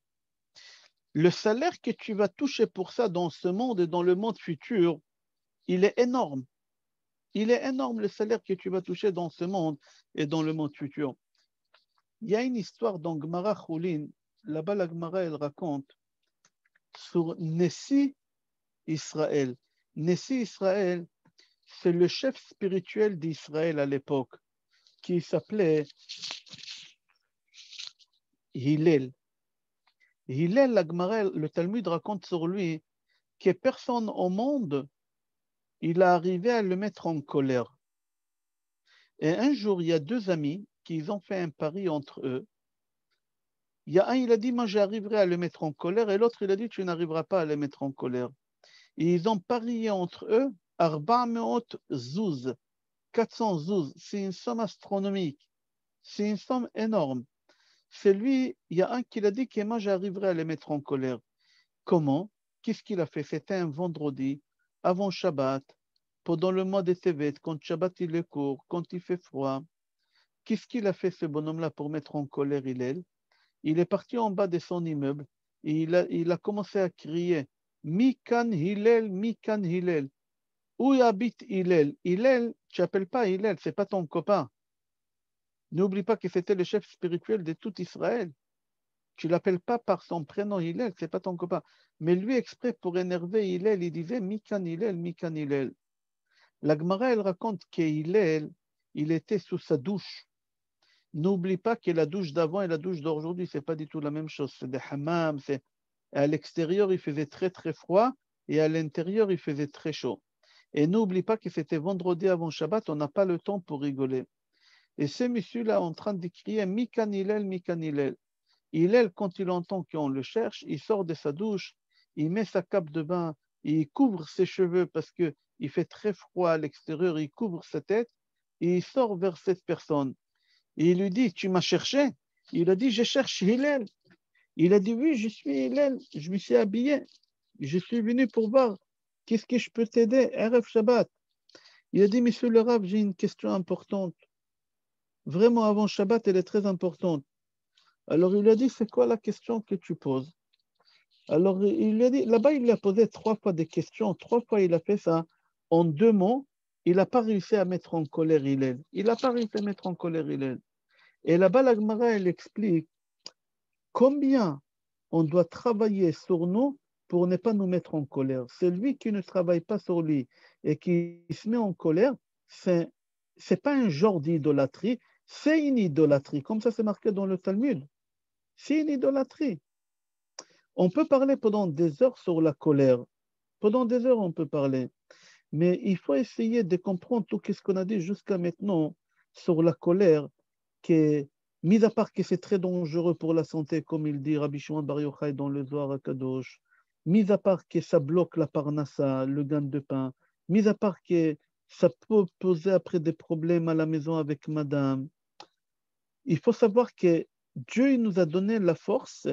Le salaire que tu vas toucher pour ça dans ce monde et dans le monde futur, il est énorme. Il est énorme le salaire que tu vas toucher dans ce monde et dans le monde futur. Il y a une histoire dans Gemara Choulin. Là-bas, la Gemara, elle raconte sur Nessi Israël. Nessi Israël, c'est le chef spirituel d'Israël à l'époque, qui s'appelait Hillel. Hillel, la Gemara, le Talmud raconte sur lui que personne au monde, il a arrivé à le mettre en colère. Et un jour, il y a deux amis qui ont fait un pari entre eux. Il y a un, il a dit, moi j'arriverai à le mettre en colère, et l'autre, il a dit, tu n'arriveras pas à le mettre en colère. Et ils ont parié entre eux, 400 zouz, 400 zouz, c'est une somme astronomique, c'est une somme énorme. C'est lui, il y a un qui a dit que moi j'arriverai à les mettre en colère. Comment? Qu'est-ce qu'il a fait? C'était un vendredi, avant Shabbat, pendant le mois de Tevet, quand Shabbat il est court, quand il fait froid. Qu'est-ce qu'il a fait ce bonhomme-là pour mettre en colère Hillel? Il est parti en bas de son immeuble et il a commencé à crier Mikan Hillel, Mikan Hillel. Où habite Hillel? Hillel, tu n'appelles pas Hillel, ce n'est pas ton copain. N'oublie pas que c'était le chef spirituel de tout Israël. Tu ne l'appelles pas par son prénom Hillel, ce n'est pas ton copain. Mais lui, exprès pour énerver Hillel, il disait Mikan Hillel, Mikan Hillel. La Gemara, elle raconte que Hillel, il était sous sa douche. N'oublie pas que la douche d'avant et la douche d'aujourd'hui, ce n'est pas du tout la même chose. C'est des hammams. À l'extérieur, il faisait très très froid et à l'intérieur, il faisait très chaud. Et n'oublie pas que c'était vendredi avant Shabbat, on n'a pas le temps pour rigoler. Et ce monsieur-là en train de crier Mikan Hillel, Mikan Hillel. Hillel, quand il entend qu'on le cherche, il sort de sa douche, il met sa cape de bain, il couvre ses cheveux parce qu'il fait très froid à l'extérieur, il couvre sa tête et il sort vers cette personne. Et il lui dit, tu m'as cherché? Il a dit, je cherche Hillel. Il a dit, oui, je suis Hillel, je me suis habillé, je suis venu pour voir, qu'est-ce que je peux t'aider? Erev Shabbat. Il a dit, monsieur le Rav, j'ai une question importante. Vraiment, avant Shabbat, elle est très importante. Alors, il lui a dit, c'est quoi la question que tu poses? Alors, il lui a dit, là-bas, il lui a posé 3 fois des questions. 3 fois, il a fait ça en 2 mots. Il n'a pas réussi à mettre en colère Hillel. Il n'a pas réussi à mettre en colère Hillel. Et là-bas, la Gemara, elle explique combien on doit travailler sur nous pour ne pas nous mettre en colère. Celui qui ne travaille pas sur lui et qui se met en colère, c'est pas un genre d'idolâtrie, c'est une idolâtrie. Comme ça, c'est marqué dans le Talmud. C'est une idolâtrie. On peut parler pendant des heures sur la colère. Pendant des heures, on peut parler. Mais il faut essayer de comprendre tout ce qu'on a dit jusqu'à maintenant sur la colère, que, mis à part que c'est très dangereux pour la santé, comme il dit Rabbi Shimon Bar Yochai dans le Zohar HaKadosh, mis à part que ça bloque la parnassa, le gain de pain, mis à part que ça peut poser après des problèmes à la maison avec madame, il faut savoir que Dieu il nous a donné la force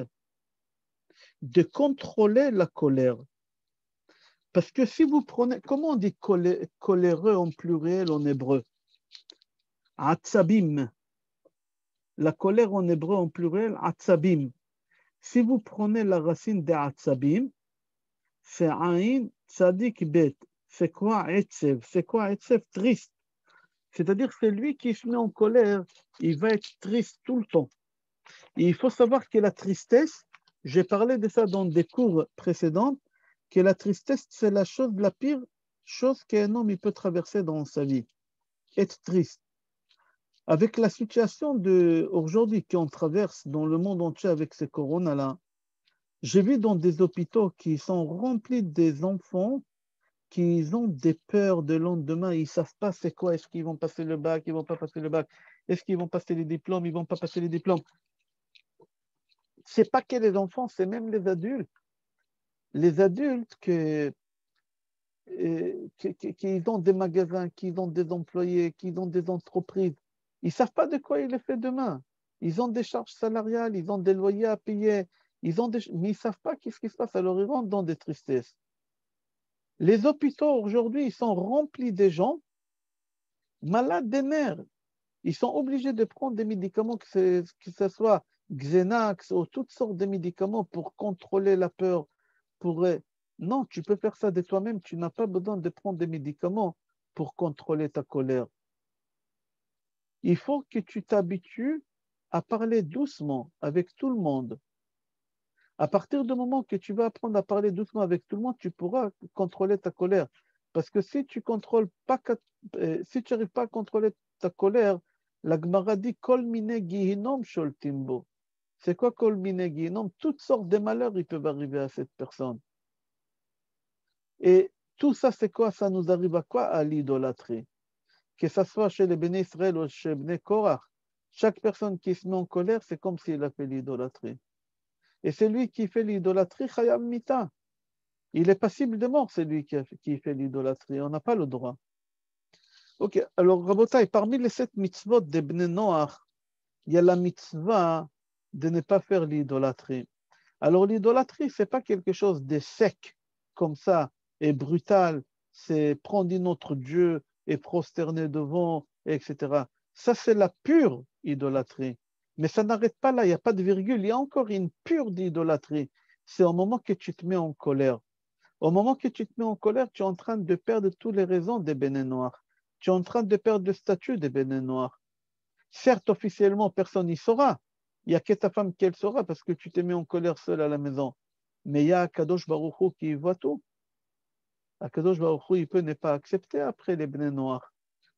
de contrôler la colère. Parce que si vous prenez, comment on dit coléreux en pluriel en hébreu? Atzabim. La colère en hébreu en pluriel, atzabim. Si vous prenez la racine de atzabim, c'est aïn tzadik bet. C'est quoi etzev? C'est quoi etzev? Triste. C'est-à-dire c'est lui qui se met en colère, il va être triste tout le temps. Et il faut savoir que la tristesse, j'ai parlé de ça dans des cours précédents, que la tristesse, c'est la chose la pire chose qu'un homme il peut traverser dans sa vie, être triste. Avec la situation d'aujourd'hui qu'on traverse dans le monde entier avec ce corona-là, j'ai vu dans des hôpitaux qui sont remplis des enfants qui ont des peurs de lendemain. Ils ne savent pas c'est quoi. Est-ce qu'ils vont passer le bac? Ils ne vont pas passer le bac. Est-ce qu'ils vont passer les diplômes? Ils ne vont pas passer les diplômes. Ce n'est pas que les enfants, c'est même les adultes. Les adultes qui ont des magasins, qui ont des employés, qui ont des entreprises, ils ne savent pas de quoi il est fait demain. Ils ont des charges salariales, ils ont des loyers à payer, mais ils ne savent pas qu'est-ce qui se passe. Alors ils rentrent dans des tristesses. Les hôpitaux aujourd'hui, ils sont remplis de gens malades des nerfs. Ils sont obligés de prendre des médicaments, que ce soit Xenax ou toutes sortes de médicaments pour contrôler la peur. Non, tu peux faire ça de toi-même. Tu n'as pas besoin de prendre des médicaments pour contrôler ta colère. Il faut que tu t'habitues à parler doucement avec tout le monde. À partir du moment que tu vas apprendre à parler doucement avec tout le monde, tu pourras contrôler ta colère. Parce que si tu n'arrives pas à contrôler ta colère, la Gemara dit Kol mine gihinom sholtimbo. C'est quoi Kol mine gihinom? Toutes sortes de malheurs ils peuvent arriver à cette personne. Et tout ça, c'est quoi? Ça nous arrive à quoi? À l'idolâtrie. Que ce soit chez les Béné Israël ou chez Béné Korach, chaque personne qui se met en colère, c'est comme s'il a fait l'idolâtrie. Et celui qui fait l'idolâtrie, Chayam Mita. Il est passible de mort, c'est lui qui fait l'idolâtrie. On n'a pas le droit. Ok, alors Rabotai, parmi les 7 mitzvot de Bnei Noach, il y a la mitzvah de ne pas faire l'idolâtrie. Alors l'idolâtrie, ce n'est pas quelque chose de sec, comme ça, et brutal. C'est prendre un autre Dieu et prosterner devant, etc. Ça, c'est la pure idolâtrie. Mais ça n'arrête pas là, il n'y a pas de virgule. Il y a encore une pure d'idolâtrie. C'est au moment que tu te mets en colère. Au moment que tu te mets en colère, tu es en train de perdre toutes les raisons des Béné Noirs. Tu es en train de perdre le statut des Béné Noirs. Certes, officiellement, personne n'y saura. Il n'y a que ta femme qui le saura parce que tu t'es mis en colère seul à la maison. Mais il y a Akadosh Baruch Hu qui voit tout. Akadosh Baruch Hu, il peut ne pas accepter après les Béné Noirs.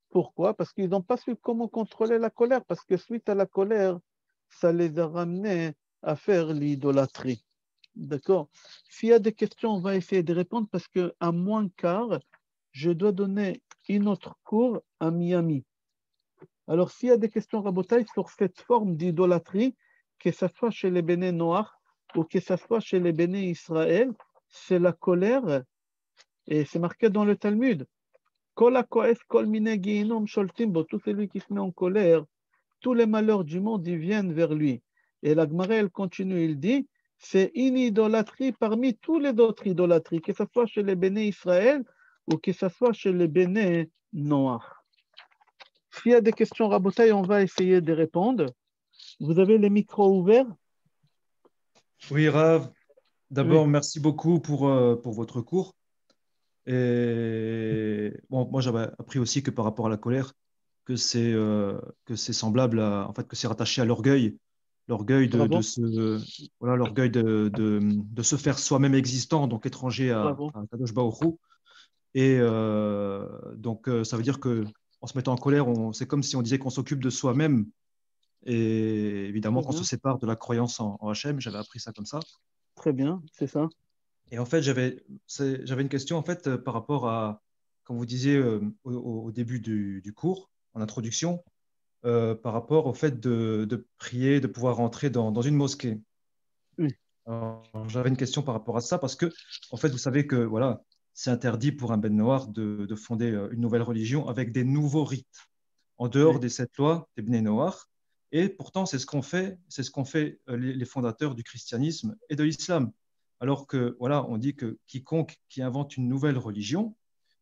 Pourquoi? Parce qu'ils n'ont pas su comment contrôler la colère. Parce que suite à la colère, ça les a ramenés à faire l'idolâtrie. D'accord? S'il y a des questions, on va essayer de répondre parce qu'à -15, je dois donner une autre cours à Miami. Alors, s'il y a des questions, Rabotai, sur cette forme d'idolâtrie, que ce soit chez les Béné Noirs ou que ce soit chez les Béné Israël, c'est la colère, et c'est marqué dans le Talmud. Tout celui qui se met en colère, tous les malheurs du monde, ils viennent vers lui. Et la Gemara, elle continue, il dit, c'est une idolâtrie parmi tous les autres idolâtries, que ce soit chez les Béné Israël ou que ce soit chez les Béné Noirs. S'il y a des questions, Rabotai, on va essayer de répondre. Vous avez les micros ouverts? Oui, Rav. D'abord, merci beaucoup pour votre cours. Et bon, moi, j'avais appris aussi que par rapport à la colère, que c'est semblable à, en fait, que c'est rattaché à l'orgueil l'orgueil de se faire soi-même existant, donc étranger à Kadosh Baruch Hu. Et donc, ça veut dire que en se mettant en colère, c'est comme si on disait qu'on s'occupe de soi-même. Et évidemment, qu'on se sépare de la croyance en Hachem. J'avais appris ça comme ça. Très bien, c'est ça. Et en fait, j'avais une question en fait, par rapport à, comme vous disiez au début du cours, en introduction, par rapport au fait de prier, de pouvoir rentrer dans une mosquée. Oui. Alors, j'avais une question par rapport à ça, parce que, en fait, vous savez que voilà, c'est interdit pour un Ben Noir de fonder une nouvelle religion avec des nouveaux rites, en dehors des 7 lois des Bnei Noach. Et pourtant, c'est ce qu'ont fait les fondateurs du christianisme et de l'islam. Alors que, voilà, on dit que quiconque qui invente une nouvelle religion,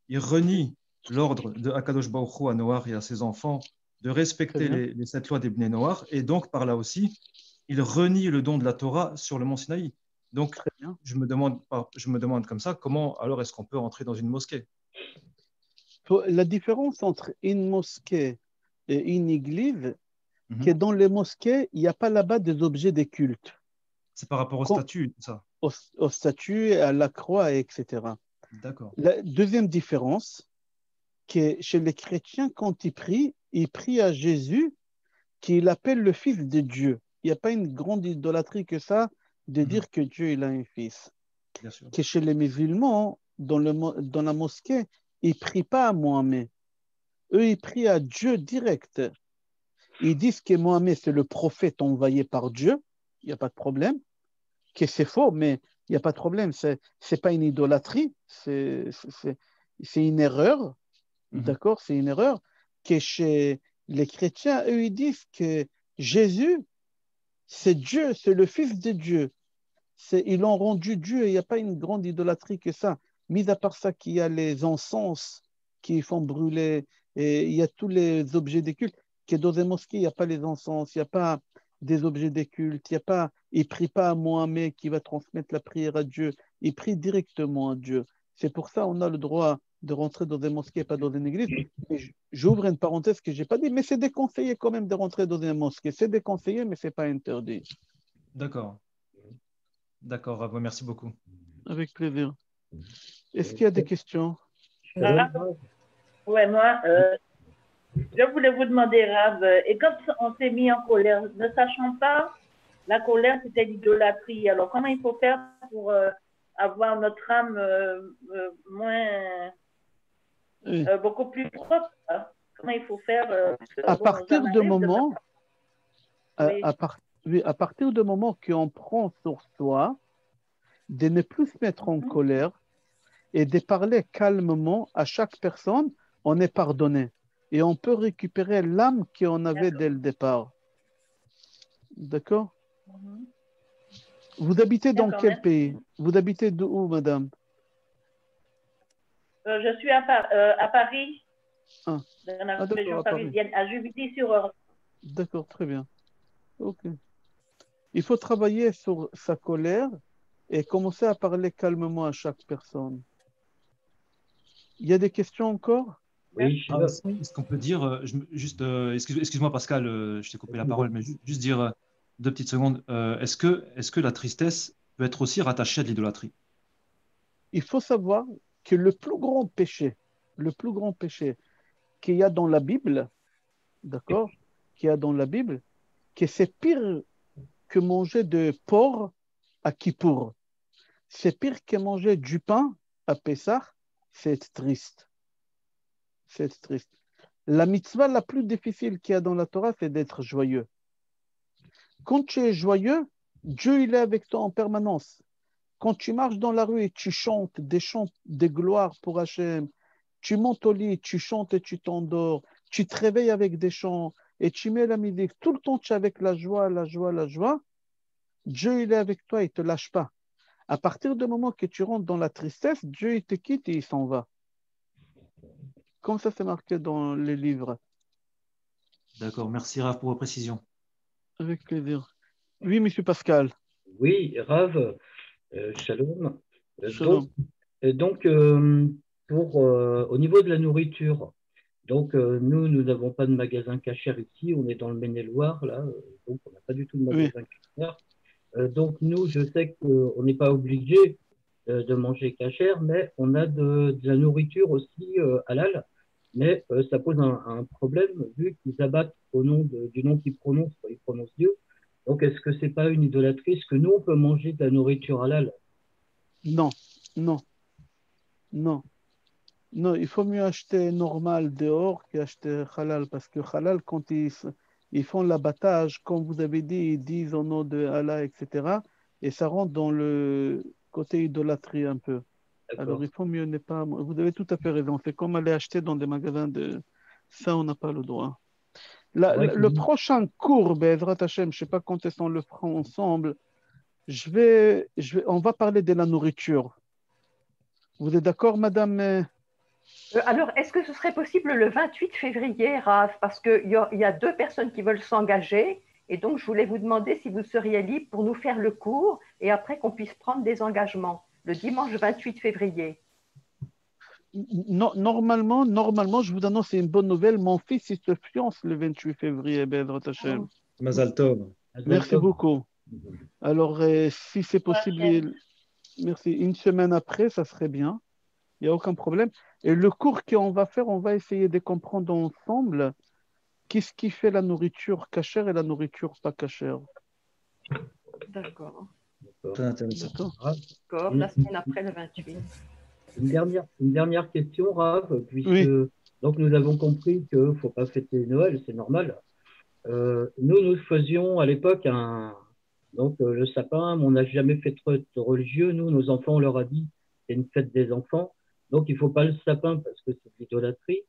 il renie l'ordre de Akadosh Baruch Hu à Noach et à ses enfants de respecter les 7 lois des Bnei Noach, et donc par là aussi, il renie le don de la Torah sur le mont Sinaï. Donc, je me demande comme ça, comment alors est-ce qu'on peut rentrer dans une mosquée? La différence entre une mosquée et une église, que dans les mosquées, il n'y a pas là-bas des objets de culte. C'est par rapport au statut, ça. Au statut, à la croix, etc. D'accord. La deuxième différence, que chez les chrétiens, quand ils prient à Jésus, qu'il appelle le Fils de Dieu. Il n'y a pas une grande idolâtrie que ça, de dire que Dieu il a un fils. Bien sûr. Que chez les musulmans, dans la mosquée, ils ne prient pas à Mohamed. Eux, ils prient à Dieu direct. Ils disent que Mohamed, c'est le prophète envoyé par Dieu. Il n'y a pas de problème. Que c'est faux, mais il n'y a pas de problème. C'est pas une idolâtrie. C'est une erreur. D'accord? C'est une erreur. Que chez les chrétiens, eux, ils disent que Jésus, c'est Dieu, c'est le Fils de Dieu. Ils l'ont rendu Dieu et il n'y a pas une grande idolâtrie que ça. Mis à part ça, qu'il y a les encens qui font brûler, et il y a tous les objets des cultes, que dans les mosquées, il n'y a pas les encens, il n'y a pas des objets des cultes, il n'y a pas, ils ne prient pas à Mohamed qui va transmettre la prière à Dieu, ils prient directement à Dieu. C'est pour ça qu'on a le droit de rentrer dans des mosquées et pas dans une église. J'ouvre une parenthèse que je n'ai pas dit, mais c'est déconseillé quand même de rentrer dans une mosquée. C'est déconseillé, mais ce n'est pas interdit. D'accord. D'accord, Rav, merci beaucoup. Avec plaisir. Est-ce qu'il y a des questions? Ouais, moi, je voulais vous demander, Rav, et quand on s'est mis en colère, ne sachant pas, la colère, c'était l'idolâtrie. Alors, comment il faut faire pour avoir notre âme beaucoup plus propre, hein? Comment il faut faire à partir du moment, à partir du moment qu'on prend sur soi de ne plus se mettre en colère et de parler calmement à chaque personne, on est pardonné. Et on peut récupérer l'âme qu'on avait dès le départ. D'accord? Vous habitez dans quel pays? Vous habitez d'où, madame? Je suis à Paris, dans la région parisienne, à Juvisy-sur-Orge. D'accord, très bien. Ok. Il faut travailler sur sa colère et commencer à parler calmement à chaque personne. Il y a des questions encore? Oui, est-ce qu'on peut dire, excuse-moi Pascal, je t'ai coupé la parole, mais juste dire 2 petites secondes. Est-ce que la tristesse peut être aussi rattachée à de l'idolâtrie? Il faut savoir que le plus grand péché qu'il y a dans la Bible, d'accord, qu'il y a dans la Bible, que c'est pire que manger de porc à Kippour. C'est pire que manger du pain à Pessah, c'est être triste. C'est être triste. La mitzvah la plus difficile qu'il y a dans la Torah, c'est d'être joyeux. Quand tu es joyeux, Dieu il est avec toi en permanence. Quand tu marches dans la rue et tu chantes des chants de gloire pour Hachem, tu montes au lit, tu chantes et tu t'endors, tu te réveilles avec des chants et tu mets la musique, tout le temps tu es avec la joie, la joie, la joie, Dieu il est avec toi, il ne te lâche pas. À partir du moment que tu rentres dans la tristesse, Dieu il te quitte et il s'en va. Comme ça c'est marqué dans les livres. D'accord, merci Rav pour vos précisions. Avec plaisir. Oui, monsieur Pascal. Oui, Rav, shalom. Shalom. Donc, au niveau de la nourriture, donc nous n'avons pas de magasin cachère ici, on est dans le Maine-et-Loire, là, donc on n'a pas du tout de magasin cachère. Donc nous, je sais qu'on n'est pas obligé de manger cachère, mais on a de la nourriture aussi halal, mais ça pose un problème vu qu'ils abattent au nom du nom qu'ils prononcent, ils prononcent Dieu. Donc est-ce que c'est pas une idolâtrie? Est-ce que nous, on peut manger de la nourriture halal? Non, non, non. Non, il faut mieux acheter normal dehors qu'acheter halal, parce que halal, quand ils font l'abattage, comme vous avez dit, ils disent au nom de Allah, etc. Et ça rentre dans le côté idolâtrie un peu. Alors il faut mieux ne pas... Vous avez tout à fait raison. C'est comme aller acheter dans des magasins de... Ça, on n'a pas le droit. Le prochain cours, Be'ezrat Hashem, je ne sais pas quand est-ce qu'on le fera ensemble, on va parler de la nourriture. Vous êtes d'accord, madame? Alors, est-ce que ce serait possible le 28 février, Rav? Parce qu'il y a 2 personnes qui veulent s'engager. Et donc, je voulais vous demander si vous seriez libre pour nous faire le cours et après qu'on puisse prendre des engagements. Le dimanche 28 février. Normalement, je vous annonce une bonne nouvelle. Mon fils, il se fiance le 28 février. Mazal Tov. Merci beaucoup. Alors, si c'est possible, merci. Une semaine après, ça serait bien. Il n'y a aucun problème. Et le cours qu'on va faire, on va essayer de comprendre ensemble qu'est-ce qui fait la nourriture cachère et la nourriture pas cachère. D'accord. Très intéressant. D'accord, la semaine après le 28. Une dernière question, Rav, puisque Oui. donc nous avons compris qu'il ne faut pas fêter Noël, c'est normal. Nous faisions à l'époque le sapin, mais on n'a jamais fait de fête religieux. Nous, nos enfants, on leur a dit c'est une fête des enfants, donc il ne faut pas le sapin parce que c'est de l'idolâtrie.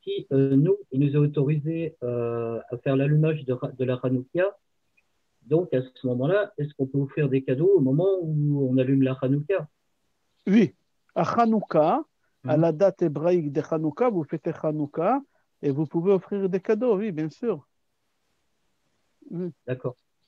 Si il nous a autorisé à faire l'allumage de la Hanouka, donc à ce moment-là, est-ce qu'on peut offrir des cadeaux au moment où on allume la Hanouka? Oui, à Hanouka, à la date hébraïque de Hanouka, vous fêtez Hanouka et vous pouvez offrir des cadeaux, oui, bien sûr. D'accord.